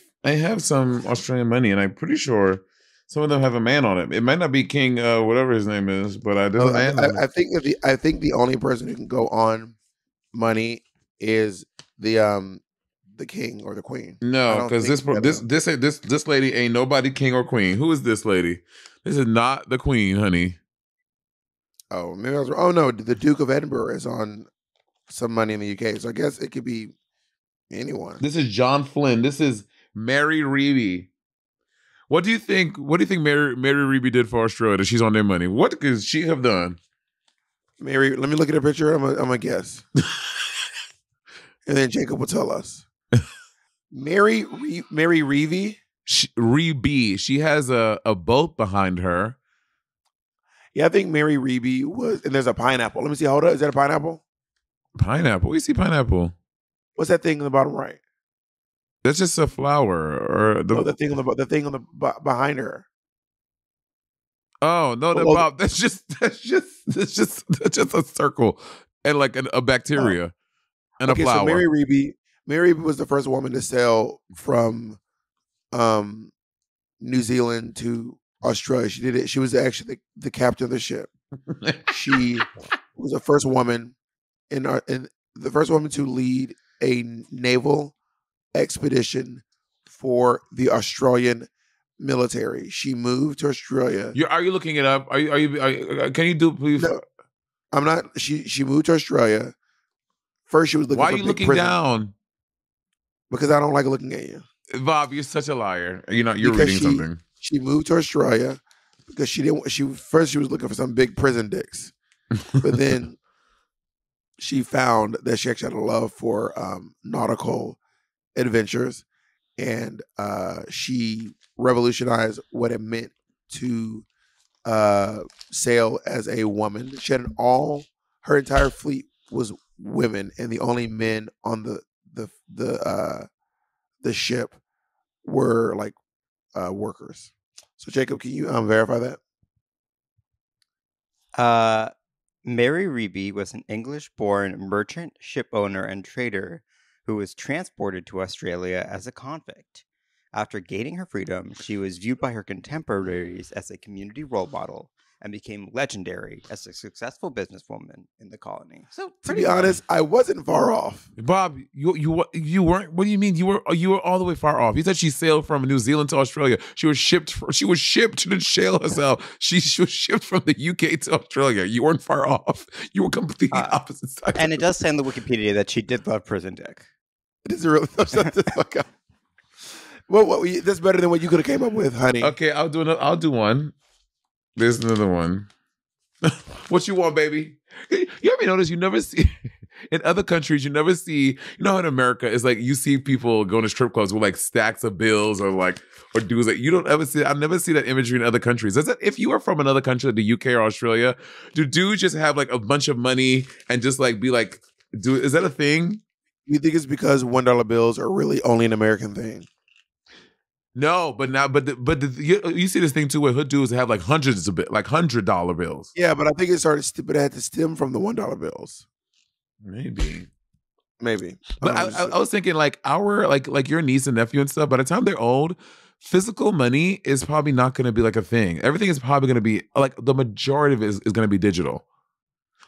Speaker 2: some Australian money, and I'm pretty sure some of them have a man on it. It might not be King, whatever his name is, but there's a man.
Speaker 1: I think the only person who can go on money is the king or the queen.
Speaker 2: No, because this lady ain't nobody king or queen. Who is this lady? This is not the queen, honey.
Speaker 1: Oh, maybe I was. Oh no, the Duke of Edinburgh is on some money in the UK, so I guess it could be anyone.
Speaker 2: This is John Flynn. This is Mary Reevey. What do you think? What do you think Mary Reeby did for Australia that she's on their money? What could she have done?
Speaker 1: Mary, let me look at her picture. I'm gonna guess, and then Jacob will tell us. Mary Reevy.
Speaker 2: Reeby. She has a boat behind her.
Speaker 1: Yeah, I think Mary Reeby was, and there's a pineapple. Let me see. Hold up. Is that a pineapple?
Speaker 2: Pineapple? We see pineapple.
Speaker 1: What's that thing on the bottom right?
Speaker 2: That's just a flower, or
Speaker 1: the thing on the behind her.
Speaker 2: Oh no, Bob. That's just a circle and like a bacteria and a flower.
Speaker 1: So Mary Reeby was the first woman to sail from New Zealand to Australia. She did it. She was actually the captain of the ship. She was the first woman in the first woman to lead a naval expedition for the Australian military. She moved to Australia.
Speaker 2: Are you looking it up? Are you can you do please?
Speaker 1: No, I'm not. She moved to Australia. First, she was looking.
Speaker 2: Why are you looking down?
Speaker 1: Because I don't like looking at you,
Speaker 2: Bob. You're such a liar. You're reading something.
Speaker 1: She moved to Australia because she didn't. She was looking for some big prison dicks, but then she found that she actually had a love for nautical adventures, and she revolutionized what it meant to sail as a woman. She had her entire fleet was women, and the only men on the ship were like workers. So Jacob, can you verify
Speaker 3: that? Mary Reeby was an English-born merchant, ship owner, and trader who was transported to Australia as a convict. After gaining her freedom, she was viewed by her contemporaries as a community role model and became legendary as a successful businesswoman in the colony. So,
Speaker 1: to be honest, I wasn't far off.
Speaker 2: Bob, you weren't. What do you mean you were all the way far off? You said she sailed from New Zealand to Australia. She was shipped. She didn't sail herself. She was shipped from the UK to Australia. You weren't far off. You were completely opposite sides.
Speaker 3: And it does say on the Wikipedia that she did love prison dick.
Speaker 1: It is really Well, that's better than what you could have came up with, honey.
Speaker 2: Okay, I'll do one. There's another one. What you want, baby? You ever notice you never see in other countries? You never see. You know how in America it's like you see people going to strip clubs with like stacks of bills or dudes that you don't ever see. I never see that imagery in other countries. Is that if you are from another country, like the UK or Australia, do dudes just have like a bunch of money and just like be like, is that a thing?
Speaker 1: You think it's because $1 bills are really only an American thing?
Speaker 2: No, but you see this thing too where hood dudes have like hundreds of like $100 bills.
Speaker 1: Yeah, but I think it had to stem from the $1 bills.
Speaker 2: Maybe.
Speaker 1: But
Speaker 2: I was thinking like like your niece and nephew and stuff. By the time they're old, physical money is probably not going to be like a thing. Everything is probably going to be like the majority of it is going to be digital.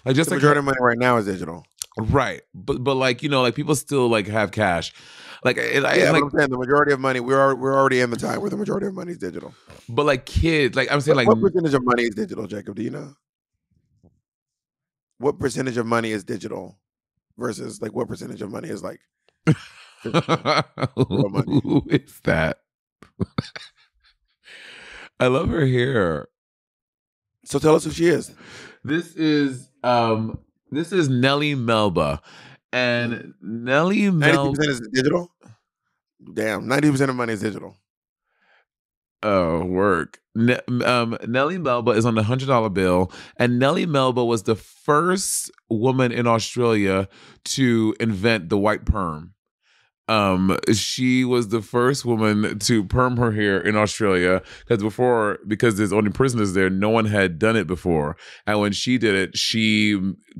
Speaker 2: Like just
Speaker 1: the majority of money right now is digital.
Speaker 2: Right, but like like people still like have cash, like
Speaker 1: I'm saying the majority of money we're already in the time where the majority of money is digital.
Speaker 2: But like kids, like I'm saying, like
Speaker 1: what percentage of money is digital, Jacob? Do you know? What percentage of money is digital versus like what percentage of money is like?
Speaker 2: Who is that? I love her hair.
Speaker 1: So tell us who she is.
Speaker 2: This is Nellie Melba. And Nellie Melba
Speaker 1: 90% is digital? Damn, 90% of money is digital.
Speaker 2: Oh, work. Nellie Melba is on the $100 bill. And Nellie Melba was the first woman in Australia to invent the white perm. She was the first woman to perm her hair in Australia because there's only prisoners there, no one had done it before. And when she did it, she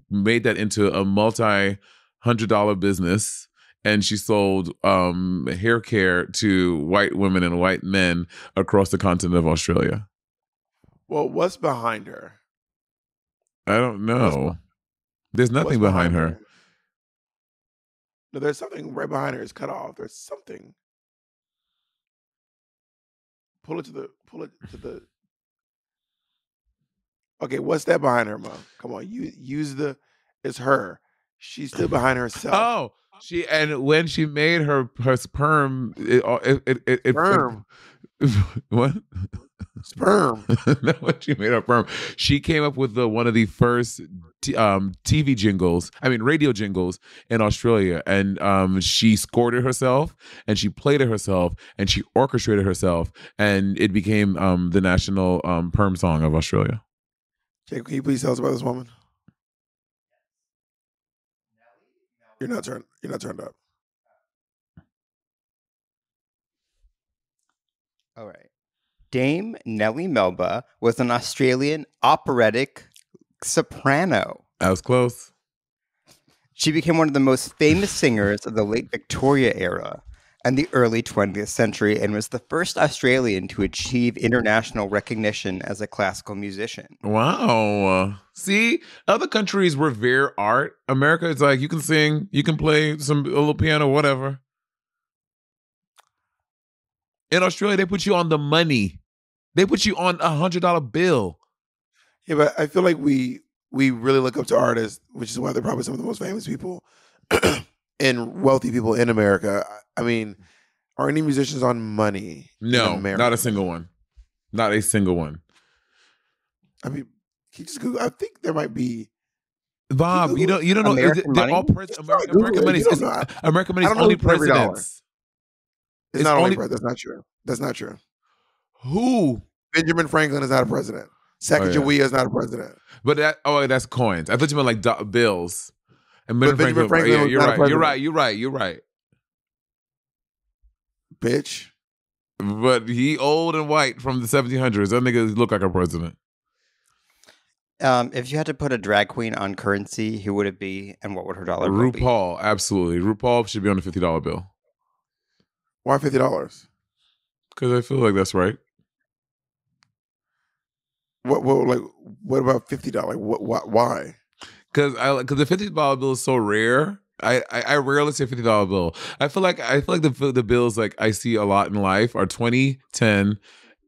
Speaker 2: made that into a multi-$100 business, and she sold hair care to white women and white men across the continent of Australia.
Speaker 1: Well, what's behind her?
Speaker 2: I don't know. There's nothing behind her.
Speaker 1: No, there's something right behind her. It's cut off. There's something. Pull it to the. Okay, what's that behind her, Mom? Come on, it's her. She's still behind herself.
Speaker 2: Oh, when she made her perm,
Speaker 1: perm.
Speaker 2: What?
Speaker 1: Sperm.
Speaker 2: Not what you made up sperm. She came up with one of the first TV jingles, radio jingles in Australia. And she scored it herself, and she played it herself, and she orchestrated herself, and it became the national perm song of Australia.
Speaker 1: Jake, can you please tell us about this woman? You're not turned up.
Speaker 3: All right. Dame Nellie Melba was an Australian operatic soprano.
Speaker 2: That was close.
Speaker 3: She became one of the most famous singers of the late Victoria era and the early 20th century, and was the first Australian to achieve international recognition as a classical musician.
Speaker 2: Wow. See, other countries revere art. America, it's like you can sing, you can play a little piano, whatever. In Australia, they put you on the money. They put you on $100 bill.
Speaker 1: Yeah, but I feel like we really look up to artists, which is why they're probably some of the most famous people and wealthy people in America. I mean, are any musicians on money?
Speaker 2: No, not a single one. Not a single one.
Speaker 1: I mean, can you just Google? I think there might be.
Speaker 2: Bob, you don't know.
Speaker 3: American money?
Speaker 2: They're all American money. American money is only presidents.
Speaker 1: It's not only president. That's not true.
Speaker 2: Who?
Speaker 1: Benjamin Franklin is not a president. Sacagawea is not a president.
Speaker 2: But that's coins. I thought you meant like bills. And
Speaker 1: Benjamin Franklin was not a president.
Speaker 2: You're right.
Speaker 1: Bitch.
Speaker 2: But he old and white from the 1700s. That nigga look like a president.
Speaker 3: If you had to put a drag queen on currency, who would it be, and what would her dollar bill be?
Speaker 2: RuPaul, absolutely. RuPaul should be on a $50 bill.
Speaker 1: Why $50?
Speaker 2: Because I feel like that's right.
Speaker 1: What about $50? Why?
Speaker 2: Because the $50 bill is so rare. I rarely see a $50 bill. I feel like the bills like I see a lot in life are 20, 10,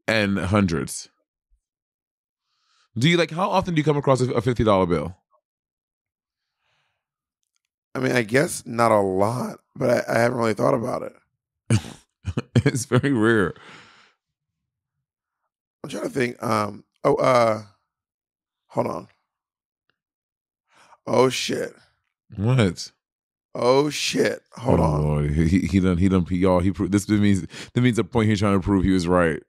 Speaker 2: and hundreds. How often do you come across a $50 bill?
Speaker 1: I mean, I guess not a lot, but I haven't really thought about it.
Speaker 2: It's very rare.
Speaker 1: I'm trying to think. Hold on. Oh shit.
Speaker 2: What?
Speaker 1: Oh shit. Hold on.
Speaker 2: Lord. He done y'all. This means a point he's trying to prove he was right.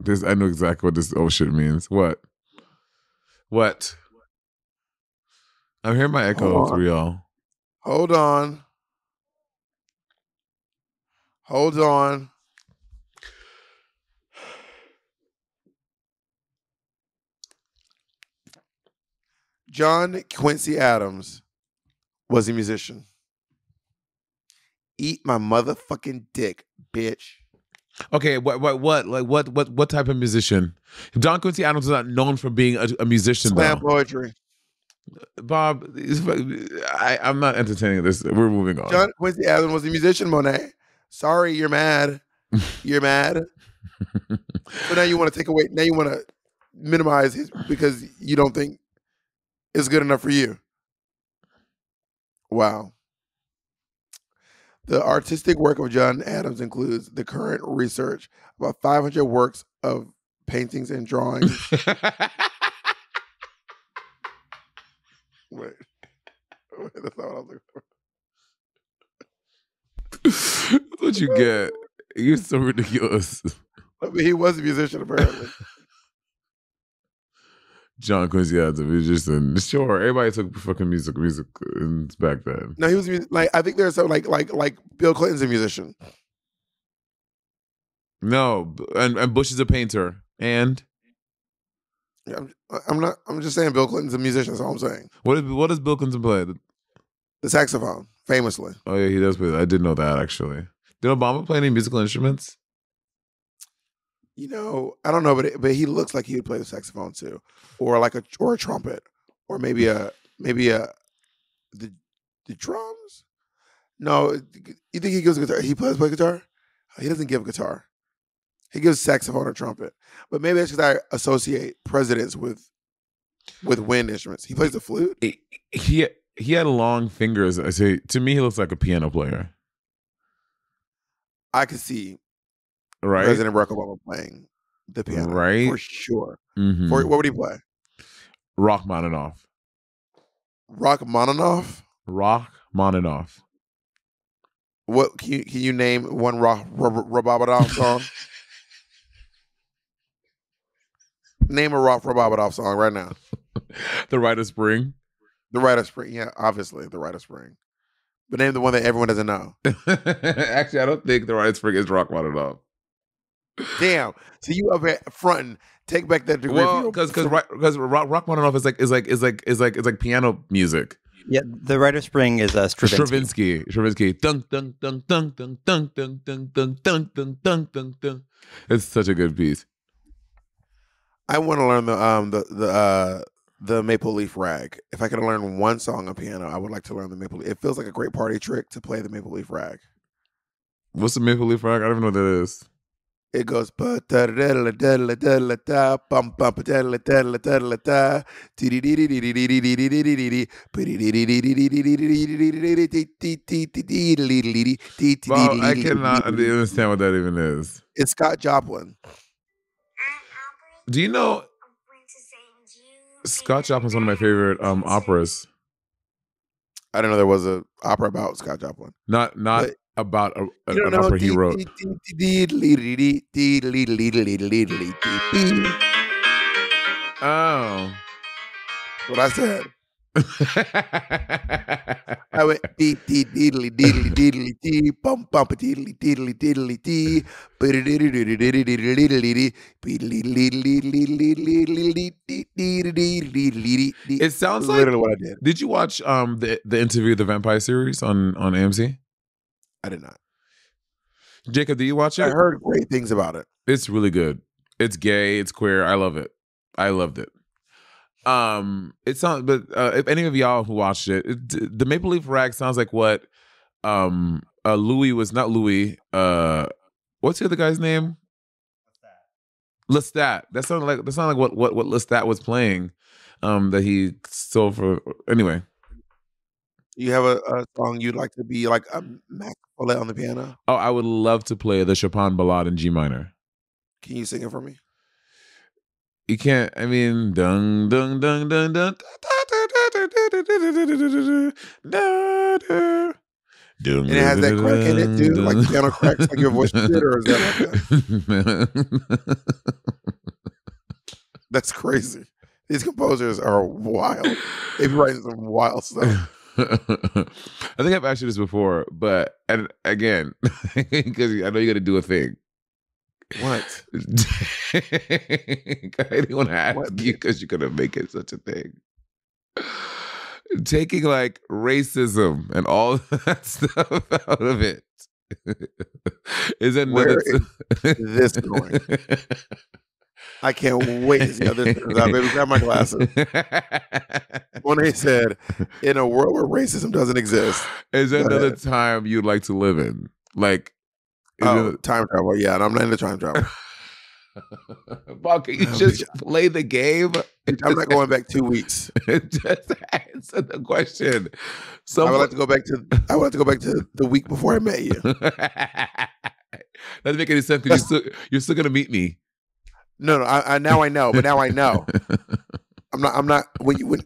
Speaker 2: I know exactly what this oh shit means. What? I'm hearing my echo through y'all.
Speaker 1: Hold on. John Quincy Adams was a musician. Eat my motherfucking dick, bitch.
Speaker 2: Okay, what type of musician? John Quincy Adams is not known for being a musician.
Speaker 1: Slam poetry.
Speaker 2: Bob, I'm not entertaining this. We're moving on.
Speaker 1: John Quincy Adams was a musician, Monet. Sorry, you're mad. You're mad. So now you want to take away. Now you want to minimize his because you don't think it's good enough for you. Wow. The artistic work of John Adams includes the current research about 500 works of paintings and drawings. Wait, that's not what I was looking for.
Speaker 2: That's what you get. You're so ridiculous.
Speaker 1: I mean, he was a musician, apparently.
Speaker 2: John Quincy Adams, a musician. Sure, everybody took fucking music back then.
Speaker 1: No, he was like I think there's some like Bill Clinton's a musician.
Speaker 2: No, and Bush is a painter, and
Speaker 1: yeah, I'm just saying Bill Clinton's a musician. That's all I'm saying.
Speaker 2: What does Bill Clinton play?
Speaker 1: The saxophone, famously.
Speaker 2: Oh yeah, he does play that. I didn't know that actually. Did Obama play any musical instruments?
Speaker 1: You know, I don't know, but he looks like he would play the saxophone too, or a trumpet, or maybe the drums. No, you think he gives a guitar? He play guitar? He doesn't give guitar. He gives saxophone or trumpet. But maybe that's because I associate presidents with wind instruments. He plays the flute.
Speaker 2: He had long fingers. I say to me, he looks like a piano player.
Speaker 1: I could see
Speaker 2: Right.
Speaker 1: President Barack Obama playing the piano.
Speaker 2: Right.
Speaker 1: For sure.
Speaker 2: Mm-hmm.
Speaker 1: What would he play?
Speaker 2: Rachmaninoff.
Speaker 1: Rachmaninoff?
Speaker 2: Rachmaninoff.
Speaker 1: What can you name one Rababadov song? Name a Rababadov song right now.
Speaker 2: The Rite of Spring.
Speaker 1: The Rite of Spring, yeah, obviously the Rite of Spring. But name the one that everyone doesn't know.
Speaker 2: Actually, I don't think the Rite of Spring is Rachmaninoff.
Speaker 1: Damn. So you up at fronting, take back that degree.
Speaker 2: Well, because Rachmaninoff is like piano music.
Speaker 3: Yeah, the Rite of Spring is Stravinsky.
Speaker 2: Stravinsky. Dun dun dun dun dun dun dun dun dun dun dun dun dun dun. It's such a good piece.
Speaker 1: I want to learn the Maple Leaf Rag. If I could learn one song on piano, I would like to learn the Maple Leaf. It feels like a great party trick to play the Maple Leaf Rag.
Speaker 2: What's the Maple Leaf Rag? I don't even know what that is.
Speaker 1: It goes it's
Speaker 2: well, I cannot understand what that even is.
Speaker 1: It's Scott Joplin.
Speaker 2: Do you know Scott Joplin's one of my favorite operas?
Speaker 1: I didn't know there was an opera about Scott Joplin.
Speaker 2: Not about an opera he wrote. Oh.
Speaker 1: What I said. I went dee dee deedly deedly deedly dee bum bump deedly deedly deedly dee
Speaker 2: it sounds like
Speaker 1: literally what I did.
Speaker 2: Did you watch the interview, the Vampire series on AMC?
Speaker 1: I did not.
Speaker 2: Jacob, do you watch it?
Speaker 1: I heard great things about it.
Speaker 2: It's really good. It's gay. It's queer. I love it. I loved it. It sounds, but if any of y'all who watched it, the Maple Leaf Rag sounds like what Louis was not Louis. What's the other guy's name? Lestat. That sounded like what Lestat was playing. That he stole for anyway.
Speaker 1: You have a song you'd like to be like a Mac Follett on the piano?
Speaker 2: Oh, I would love to play the Chopin Ballade in G minor.
Speaker 1: Can you sing it for me?
Speaker 2: You can't. I mean, dung dung dung dung dung.
Speaker 1: And it has that crack in it too, like piano cracks, like your voice did, or is that like that? That's crazy. These composers are wild. They've written some wild stuff.
Speaker 2: I think I've asked you this before, but and again, because I know you got to do a thing.
Speaker 1: What?
Speaker 2: I didn't want to ask you because you're gonna make it such a thing. Taking like racism and all that stuff out of it. Is that
Speaker 1: where is this going? I can't wait to see how this turns out. Baby, grab my glasses. When they said, in a world where racism doesn't exist.
Speaker 2: Is there another time you'd like to live in? Like,
Speaker 1: time travel. Yeah, and I'm not into time travel.
Speaker 2: Fuck, you just play the game.
Speaker 1: I'm not going back 2 weeks.
Speaker 2: Just answer the question.
Speaker 1: I would like to go back to the week before I met you.
Speaker 2: Doesn't make any sense because you're still gonna meet me.
Speaker 1: No, now I know, but now I know. I'm not.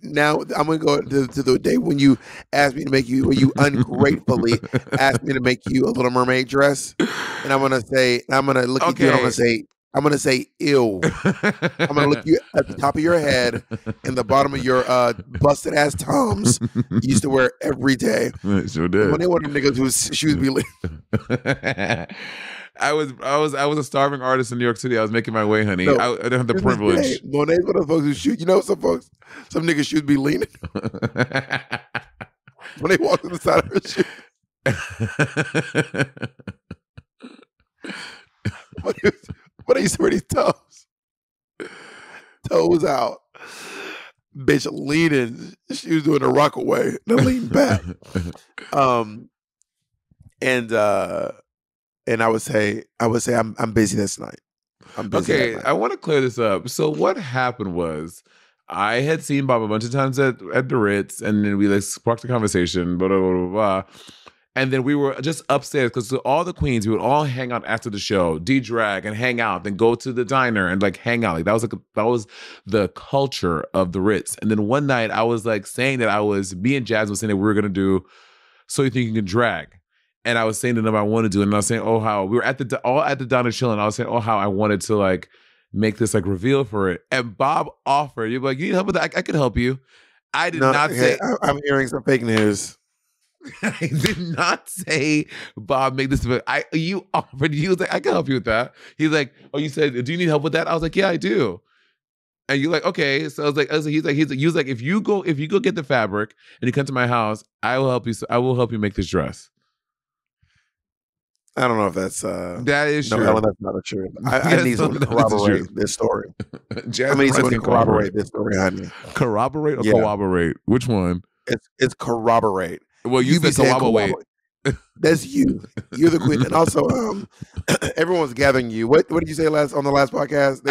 Speaker 1: Now I'm gonna go to the day when you asked me to make you, when you ungratefully asked me to make you a Little Mermaid dress, and I'm gonna look at you and I'm gonna say, ew. I'm gonna look you at the top of your head and the bottom of your busted ass Toms you used to wear every day.
Speaker 2: Sure did.
Speaker 1: When they were niggas whose shoes be lit.
Speaker 2: I was a starving artist in New York City. I was making my way, honey. No, I didn't have the privilege.
Speaker 1: Monet's one of the folks who shoot. You know, some niggas' shoes be leaning when they walk to the side of her shoe. But I used to wear these toes out, bitch leaning. She was doing a rock away, and I leaned back. And I would say I'm busy this night. I'm busy.
Speaker 2: Okay, I want to clear this up. So what happened was I had seen Bob a bunch of times at the Ritz, and then we like sparked a conversation, blah blah blah blah. And then we were just upstairs because all the queens, we would all hang out after the show, de-drag and hang out, then go to the diner and like hang out. Like that was the culture of the Ritz. And then one night I was like saying that me and Jazz was saying that we were gonna do So You Think You Can Drag. And I was saying to them I wanted to do it. And I was saying, oh, how we were all at the diner chilling. I was saying, oh, how I wanted to like make this like reveal for it. And Bob offered, you're like, you need help with that? I could help you. I did not say.
Speaker 1: I'm hearing some fake news.
Speaker 2: I did not say, Bob, make this. You offered. He was like, I can help you with that. He's like, oh, you said, do you need help with that? I was like, yeah, I do. And you're like, okay. So I was like, he's like, if you go get the fabric and you come to my house, I will help you. I will help you make this dress.
Speaker 1: I don't know if that's
Speaker 2: that is
Speaker 1: no,
Speaker 2: true.
Speaker 1: Ellen, that's not true. I need someone to corroborate this story. I need someone to corroborate this story, honey.
Speaker 2: Corroborate or corroborate? Which one?
Speaker 1: It's corroborate.
Speaker 2: Well, you said corroborate.
Speaker 1: That's you. You're the queen. And also, everyone's gathering you. What did you say on the last podcast?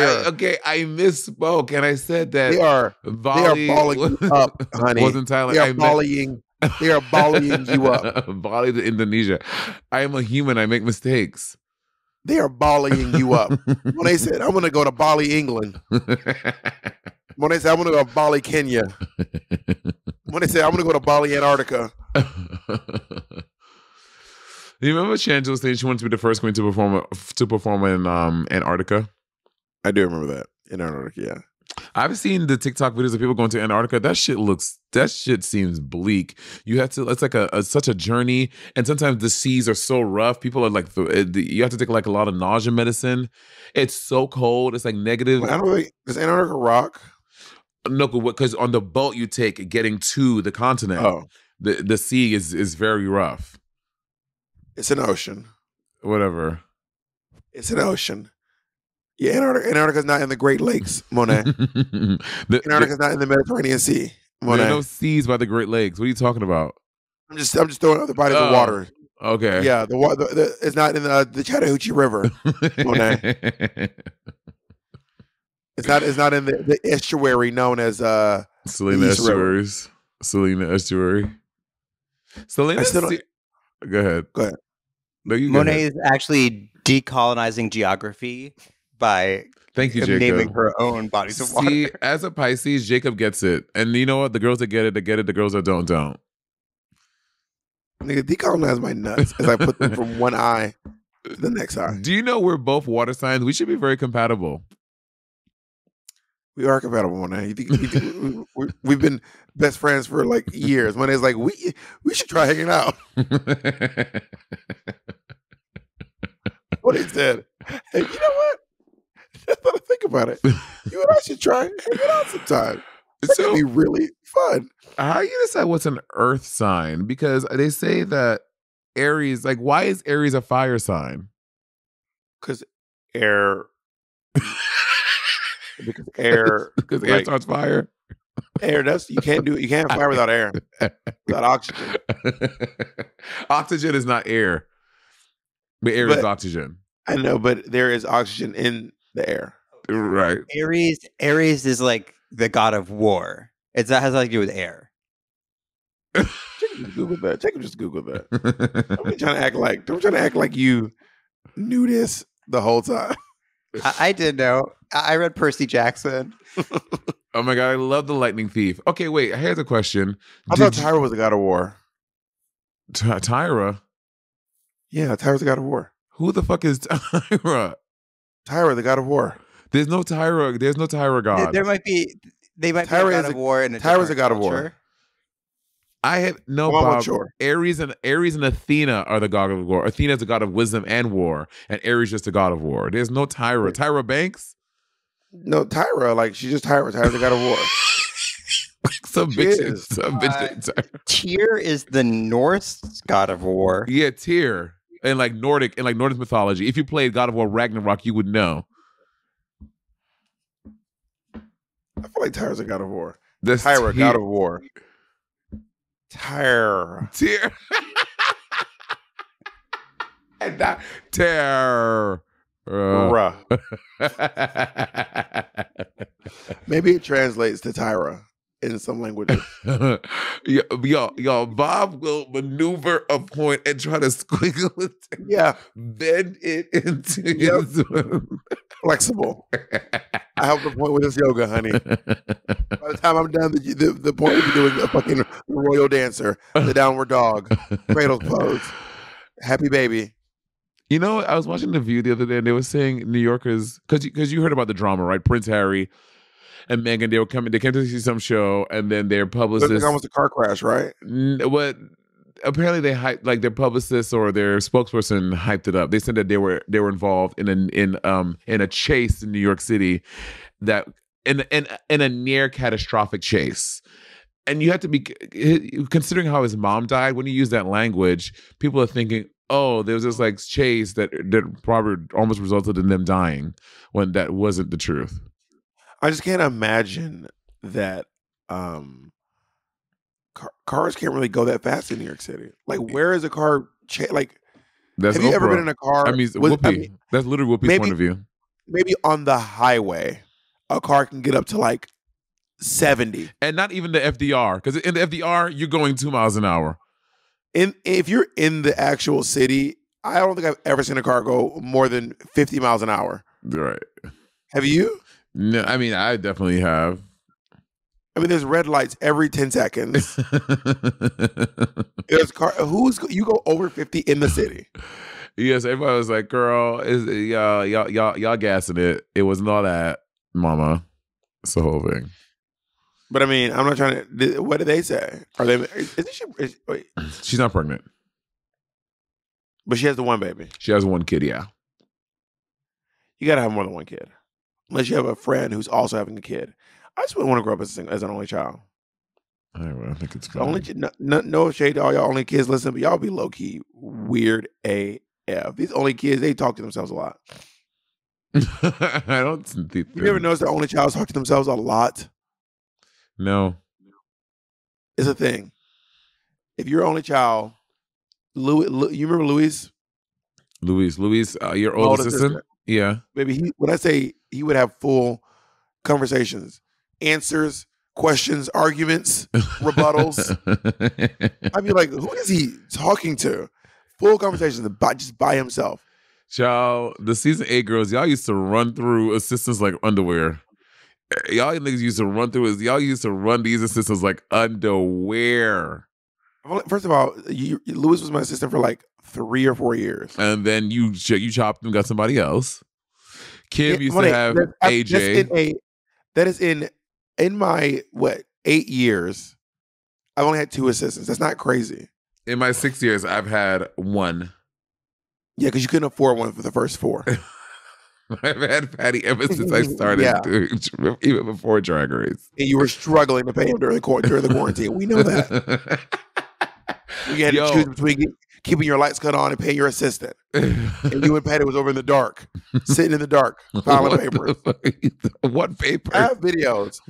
Speaker 2: I misspoke, and I said that
Speaker 1: they are balling you up, honey.
Speaker 2: Wasn't Thailand.
Speaker 1: They are balling. They are balling you up.
Speaker 2: Bali to Indonesia. I am a human. I make mistakes.
Speaker 1: They are balling you up. When they said, I'm going to go to Bali, England. When they said, I'm going to go to Bali, Kenya. When they said, I'm going to go to Bali, Antarctica.
Speaker 2: Do you remember Shangela saying she wanted to be the first queen to perform in Antarctica?
Speaker 1: I do remember that. In Antarctica, yeah.
Speaker 2: I've seen the TikTok videos of people going to Antarctica. That shit seems bleak. You have to, it's like such a journey. And sometimes the seas are so rough. People are like, you have to take like a lot of nausea medicine. It's so cold. It's like negative.
Speaker 1: Does Antarctica rock?
Speaker 2: No, because on the boat you take getting to the continent, the sea is very rough.
Speaker 1: It's an ocean.
Speaker 2: Whatever.
Speaker 1: It's an ocean. Yeah, Antarctica's not in the Great Lakes, Monet. Antarctica's not in the Mediterranean Sea, Monet.
Speaker 2: There are no seas by the Great Lakes. What are you talking about?
Speaker 1: I'm just throwing other bodies of water.
Speaker 2: Okay.
Speaker 1: Yeah, it's not in the Chattahoochee River, Monet. It's not in the estuary known as
Speaker 2: Salina Estuaries. Salina Estuary. Salina. Go ahead. No,
Speaker 3: Monet is actually decolonizing geography by naming her own bodies of water.
Speaker 2: See, as a Pisces, Jacob gets it. And you know what? The girls that get it, they get it. The girls that don't.
Speaker 1: Nigga, decolonize my nuts as I put them from one eye to the next eye.
Speaker 2: Do you know we're both water signs? We should be very compatible.
Speaker 1: We are compatible, Monet. We've been best friends for like years. Monet's like, we should try hanging out. What he said. Hey, you know what? Just let me think about it. You and I should try hanging out sometime. That could be really fun.
Speaker 2: How do you decide what's an earth sign? Because they say that Aries, like, why is Aries a fire sign?
Speaker 1: Because air. Because air
Speaker 2: starts fire.
Speaker 1: Air, you can't fire without air. Without oxygen.
Speaker 2: Oxygen is not air. But air is oxygen.
Speaker 1: I know, but there is oxygen in the air.
Speaker 2: Right.
Speaker 3: Aries is like the god of war. That has nothing to do with air.
Speaker 1: Just Google that. Just Google that. I'm trying to act like you knew this the whole time.
Speaker 3: I did know. I read Percy Jackson.
Speaker 2: Oh my God, I love the Lightning Thief. Okay, wait, here's a question.
Speaker 1: I thought Tyra was the god of war.
Speaker 2: Tyra?
Speaker 1: Yeah, Tyra's the god of war.
Speaker 2: Who the fuck is Tyra?
Speaker 1: Tyra, the god of war.
Speaker 2: There's no Tyra. There's no Tyra god.
Speaker 3: They might be a god of war.
Speaker 1: Tyra's a god of war.
Speaker 2: I have no Bob. Aries and Athena are the god of war. Athena is the god of wisdom and war, and Aries is just the god of war. There's no Tyra. Tyra Banks?
Speaker 1: No, Tyra. Like, she's just Tyra. Tyra's the god of war.
Speaker 2: Some bitch.
Speaker 3: Tyr is the Norse god of war.
Speaker 2: Yeah, Tyr. And like Nordic mythology. If you played God of War Ragnarok, you would know.
Speaker 1: I feel like Tyra's a god of war. Tyra, god of war. Tyr.
Speaker 2: And that Tyr.
Speaker 1: Maybe it translates to Tyra. in some languages.
Speaker 2: Y'all, Bob will maneuver a point and try to squiggle it.
Speaker 1: Yeah.
Speaker 2: Bend it into his
Speaker 1: flexible. I help the point with this yoga, honey. By the time I'm done, the point will be doing a fucking royal dancer, the downward dog, cradle pose. Happy baby.
Speaker 2: You know, I was watching The View the other day, and they were saying New Yorkers, because you heard about the drama, right? Prince Harry and Meghan, they came to see some show, and then their publicist.
Speaker 1: It's almost a car crash, right?
Speaker 2: What? Apparently, they hyped, like their publicist or their spokesperson hyped it up. They said that they were involved in a chase in New York City, that in a near catastrophic chase. And you have to be considering how his mom died. When you use that language, people are thinking, oh, there was this like chase that probably almost resulted in them dying, when that wasn't the truth.
Speaker 1: I just can't imagine that cars can't really go that fast in New York City. Like, where is a car?
Speaker 2: That's
Speaker 1: have you ever been in a car?
Speaker 2: I mean, that's literally Whoopi's point of view.
Speaker 1: Maybe on the highway, a car can get up to like 70,
Speaker 2: and not even the FDR, because in the FDR you're going 2 miles an hour.
Speaker 1: If you're in the actual city, I don't think I've ever seen a car go more than 50 miles an hour.
Speaker 2: Right?
Speaker 1: Have you?
Speaker 2: No, I mean, I definitely have.
Speaker 1: I mean, there's red lights every 10 seconds. There's you go over 50 in the city.
Speaker 2: Yes, everybody was like, "Girl, y'all gassing it. It wasn't all that, mama." It's the whole thing.
Speaker 1: But I mean, I'm not trying to. What did they say? Are they? Wait.
Speaker 2: She's not pregnant,
Speaker 1: but she has the one baby.
Speaker 2: She has one kid. Yeah,
Speaker 1: you gotta have more than one kid, unless you have a friend who's also having a kid. I just wouldn't want to grow up as an only child.
Speaker 2: I think it's good.
Speaker 1: No shade to all y'all only kids. Listen, but y'all be low key weird AF. These only kids, they talk to themselves a lot.
Speaker 2: I don't think
Speaker 1: you ever notice that only child talk to themselves a lot?
Speaker 2: No,
Speaker 1: it's a thing. If you're only child, you remember Louis?
Speaker 2: Louis, your older sister? Yeah.
Speaker 1: Maybe when I say he would have full conversations, answers, questions, arguments, rebuttals. I'd be like, who is he talking to? Full conversations just by himself.
Speaker 2: Child, the season 8 girls, y'all used to run through assistants like underwear. Y'all niggas used to run these assistants like underwear.
Speaker 1: First of all, Louis was my assistant for like 3 or 4 years.
Speaker 2: And then you chopped and got somebody else. Kim used to have AJ.
Speaker 1: That is in my 8 years, I've only had 2 assistants. That's not crazy.
Speaker 2: In my 6 years, I've had 1.
Speaker 1: Yeah, because you couldn't afford one for the first 4.
Speaker 2: I've had Patty ever since I started doing, even before Drag Race.
Speaker 1: And you were struggling to pay him during the quarantine. We know that. You had to choose between keeping your lights cut on and paying your assistant. And you and Patty was over in the dark, sitting in the dark, filing papers.
Speaker 2: What papers?
Speaker 1: I have videos.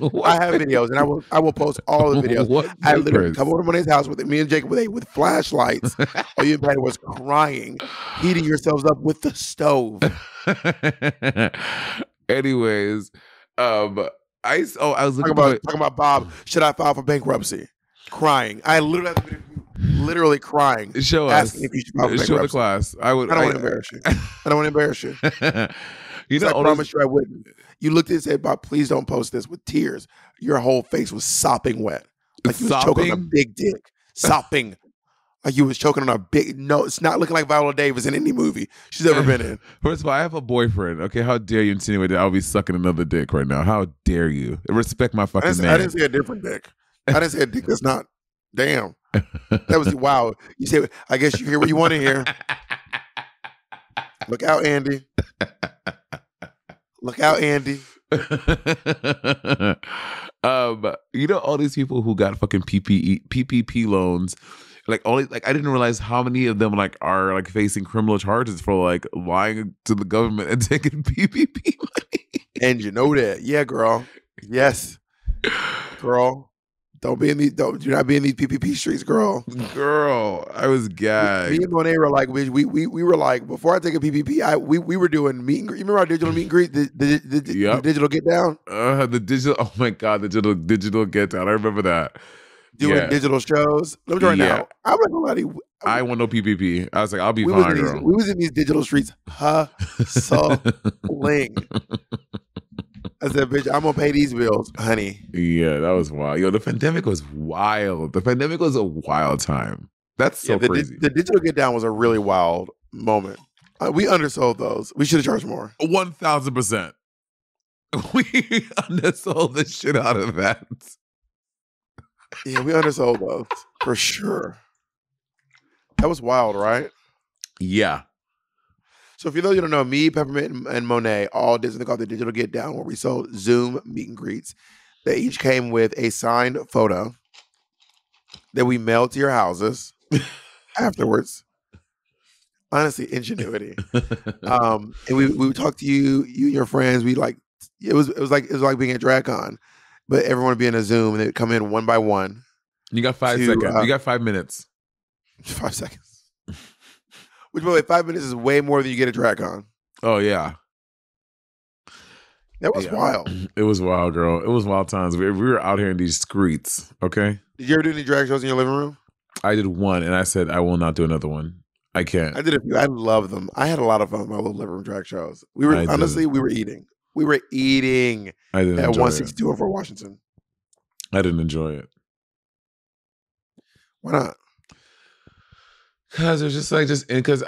Speaker 1: And I will post all the videos. I literally come over to Monet's house with me and Jacob with flashlights. Or you and Patty was crying, heating yourselves up with the stove.
Speaker 2: Anyways, I was looking
Speaker 1: talking about Bob. Should I file for bankruptcy? Crying. I literally crying.
Speaker 2: Show us. If you should file for bankruptcy. Show the class. I don't want to embarrass you.
Speaker 1: I don't want to embarrass you. I promise you I wouldn't. You looked at it and said, Bob, please don't post this, with tears. Your whole face was sopping wet. Like you was choking on a big dick. Sopping. Like you was choking on a big... No, it's not looking like Viola Davis in any movie she's ever been in.
Speaker 2: First of all, I have a boyfriend. Okay, how dare you insinuate that I'll be sucking another dick right now? How dare you? Respect my fucking name.
Speaker 1: I didn't say a different dick. I didn't say a dick that's not... Damn. That was... Wow. You said, I guess you hear what you want to hear. Look out, Andy. Look out, Andy.
Speaker 2: You know all these people who got fucking PPP loans, I didn't realize how many of them are facing criminal charges for lying to the government and taking PPP money.
Speaker 1: And you know that. Yeah, girl. Yes. Girl. Do not be in these PPP streets, girl.
Speaker 2: Girl, I was gagged.
Speaker 1: Me and Monet were like, we were like, before I take a PPP, we were doing meet and greet. You remember our digital meet and greet, the digital get down?
Speaker 2: The digital. Oh my god, the digital get down. I remember that.
Speaker 1: Doing digital shows. Let me try now. I'm not gonna lie to you.
Speaker 2: I want no PPP. I was like, I'll be fine, girl.
Speaker 1: We was in these digital streets hustling. I said, bitch, I'm gonna pay these bills, honey.
Speaker 2: Yeah, that was wild. Yo, the pandemic was wild. The pandemic was a wild time. That's so crazy.
Speaker 1: The digital get down was a really wild moment. We undersold those. We should have charged more.
Speaker 2: 1,000%. We undersold the shit out of that.
Speaker 1: Yeah, we undersold those for sure. That was wild, right?
Speaker 2: Yeah.
Speaker 1: So for those you don't know, me, Peppermint, and Monet all did something called the Digital Get Down, where we sold Zoom meet and greets. They each came with a signed photo that we mailed to your houses afterwards. Honestly, ingenuity. And we would talk to you and your friends. We like it was like being at DragCon, but everyone would be in a Zoom and they'd come in one by one.
Speaker 2: You got 5 seconds. You got 5 minutes.
Speaker 1: 5 seconds. Which, by the way, 5 minutes is way more than you get at DragCon.
Speaker 2: Oh, yeah.
Speaker 1: That was wild.
Speaker 2: It was wild, girl. It was wild times. We were out here in these streets, okay?
Speaker 1: Did you ever do any drag shows in your living room?
Speaker 2: I did one, and I said I will not do another one. I can't.
Speaker 1: I did a few. I love them. I had a lot of fun with my little living room drag shows. We were honestly, we were eating. We were eating
Speaker 2: at
Speaker 1: 162 over Washington.
Speaker 2: I didn't enjoy it.
Speaker 1: Why not?
Speaker 2: Because it was because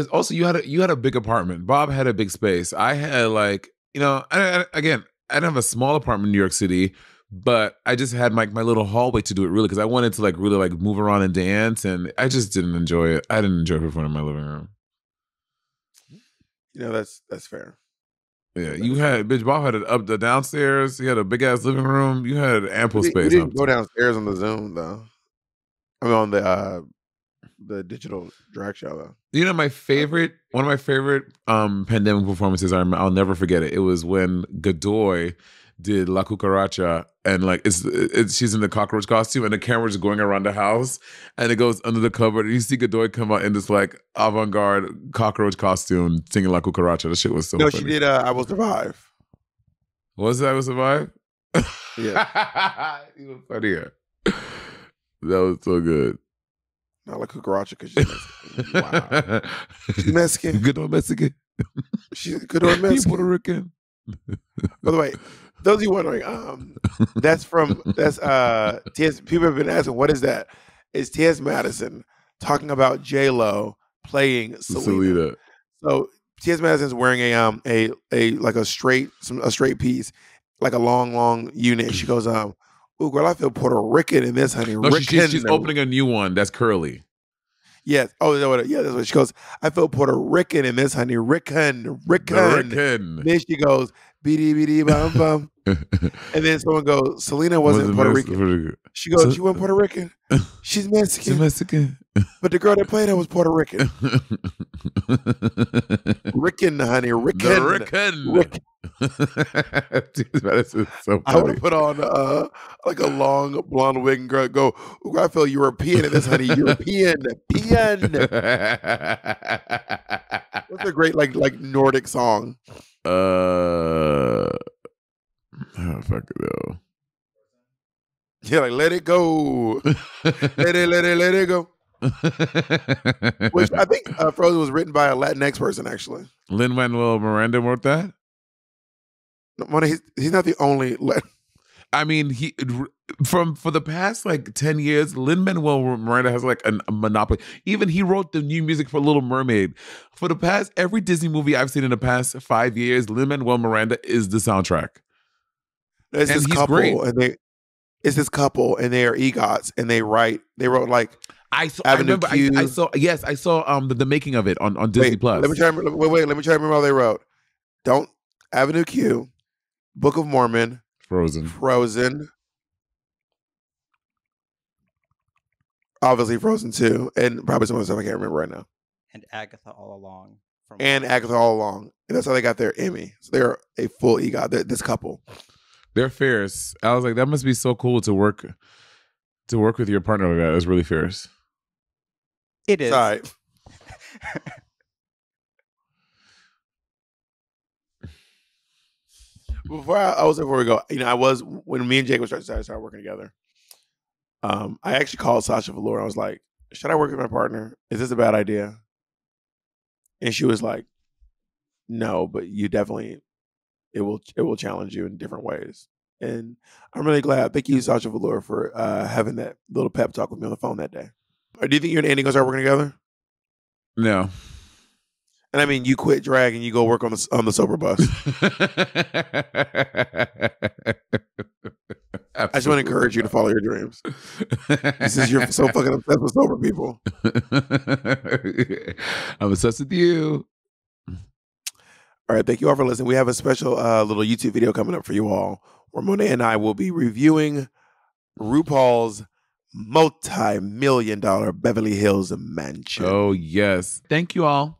Speaker 2: also you had a big apartment. Bob had a big space. I had I didn't have a small apartment in New York City, but I just had my little hallway to do it really because I wanted to really move around and dance, and I just didn't enjoy it. I didn't enjoy performing in my living room.
Speaker 1: That's fair.
Speaker 2: Yeah, Bob had it up the downstairs. He had a big ass living room. You had ample space.
Speaker 1: We didn't go downstairs on the Zoom though. I mean on the digital drag show though.
Speaker 2: You know, one of my favorite pandemic performances, I'll never forget it. It was when Godoy did La Cucaracha, and she's in the cockroach costume and the camera's going around the house and it goes under the cupboard and you see Godoy come out in this avant-garde cockroach costume singing La Cucaracha. The shit was so funny.
Speaker 1: She did I Will Survive.
Speaker 2: Was that I Will Survive?
Speaker 1: Yeah.
Speaker 2: Even funnier. That was so good.
Speaker 1: Not like Cucaracha because she's Mexican. Wow. She's Mexican.
Speaker 2: Good on Mexican.
Speaker 1: She's good on Mexican.
Speaker 2: He's Puerto Rican.
Speaker 1: By the way, those of you wondering, that's T.S. People have been asking, what is that? It's T.S. Madison talking about J-Lo playing Selena. So T.S. Madison's wearing a straight piece, like a long unit. She goes, ooh, girl, I feel Puerto Rican in this, honey.
Speaker 2: No, she's opening a new one that's curly.
Speaker 1: Yes. Oh, yeah, that's what she goes. I feel Puerto Rican in this, honey. Rican. Then she goes, BD bum bum. And then someone goes, Selena wasn't Puerto Rican. She goes, she wasn't Puerto Rican. She's Mexican.
Speaker 2: She's Mexican.
Speaker 1: But the girl that played her was Puerto Rican. Rican, honey. Rican.
Speaker 2: Rican. That is so funny.
Speaker 1: I would have put on a long blonde wig and go, ooh, I feel European in this, honey. European. What's a great Nordic song?
Speaker 2: Oh, fuck it though.
Speaker 1: Yeah, let it go. let it go. Which I think Frozen was written by a Latinx person, actually.
Speaker 2: Lin-Manuel Miranda wrote that?
Speaker 1: He's not the only.
Speaker 2: I mean, for the past 10 years, Lin-Manuel Miranda has a monopoly. Even he wrote the new music for Little Mermaid. For the past, every Disney movie I've seen in the past 5 years, Lin-Manuel Miranda is the soundtrack.
Speaker 1: It's this couple, and they are EGOTs, and they wrote
Speaker 2: I saw the making of it on Disney Plus.
Speaker 1: Let me try to remember how they wrote. Avenue Q, Book of Mormon, Frozen. Obviously Frozen 2, and probably some other stuff I can't remember right now.
Speaker 3: And Agatha All Along.
Speaker 1: And that's how they got their Emmy. So they're a full EGOT. This couple.
Speaker 2: They're fierce. I was like, that must be so cool to work To work with your partner like that is really fierce.
Speaker 3: It is.
Speaker 1: Sorry. Before we go, I was when me and Jake started working together. I actually called Sasha Velour. I was like, "Should I work with my partner? Is this a bad idea?" And she was like, "No, but you definitely it will challenge you in different ways." And I'm really glad. Thank you, Sasha Velour, for having that little pep talk with me on the phone that day. Or do you think you and Andy gonna start working together?
Speaker 2: No.
Speaker 1: And I mean, you quit drag and you go work on the sober bus. I just want to encourage you to follow your dreams. Since you're so fucking obsessed with sober people.
Speaker 2: I'm obsessed with you.
Speaker 1: All right, thank you all for listening. We have a special little YouTube video coming up for you all, where Monet and I will be reviewing RuPaul's multi-million-dollar Beverly Hills Mansion.
Speaker 2: Oh, yes. Thank you all.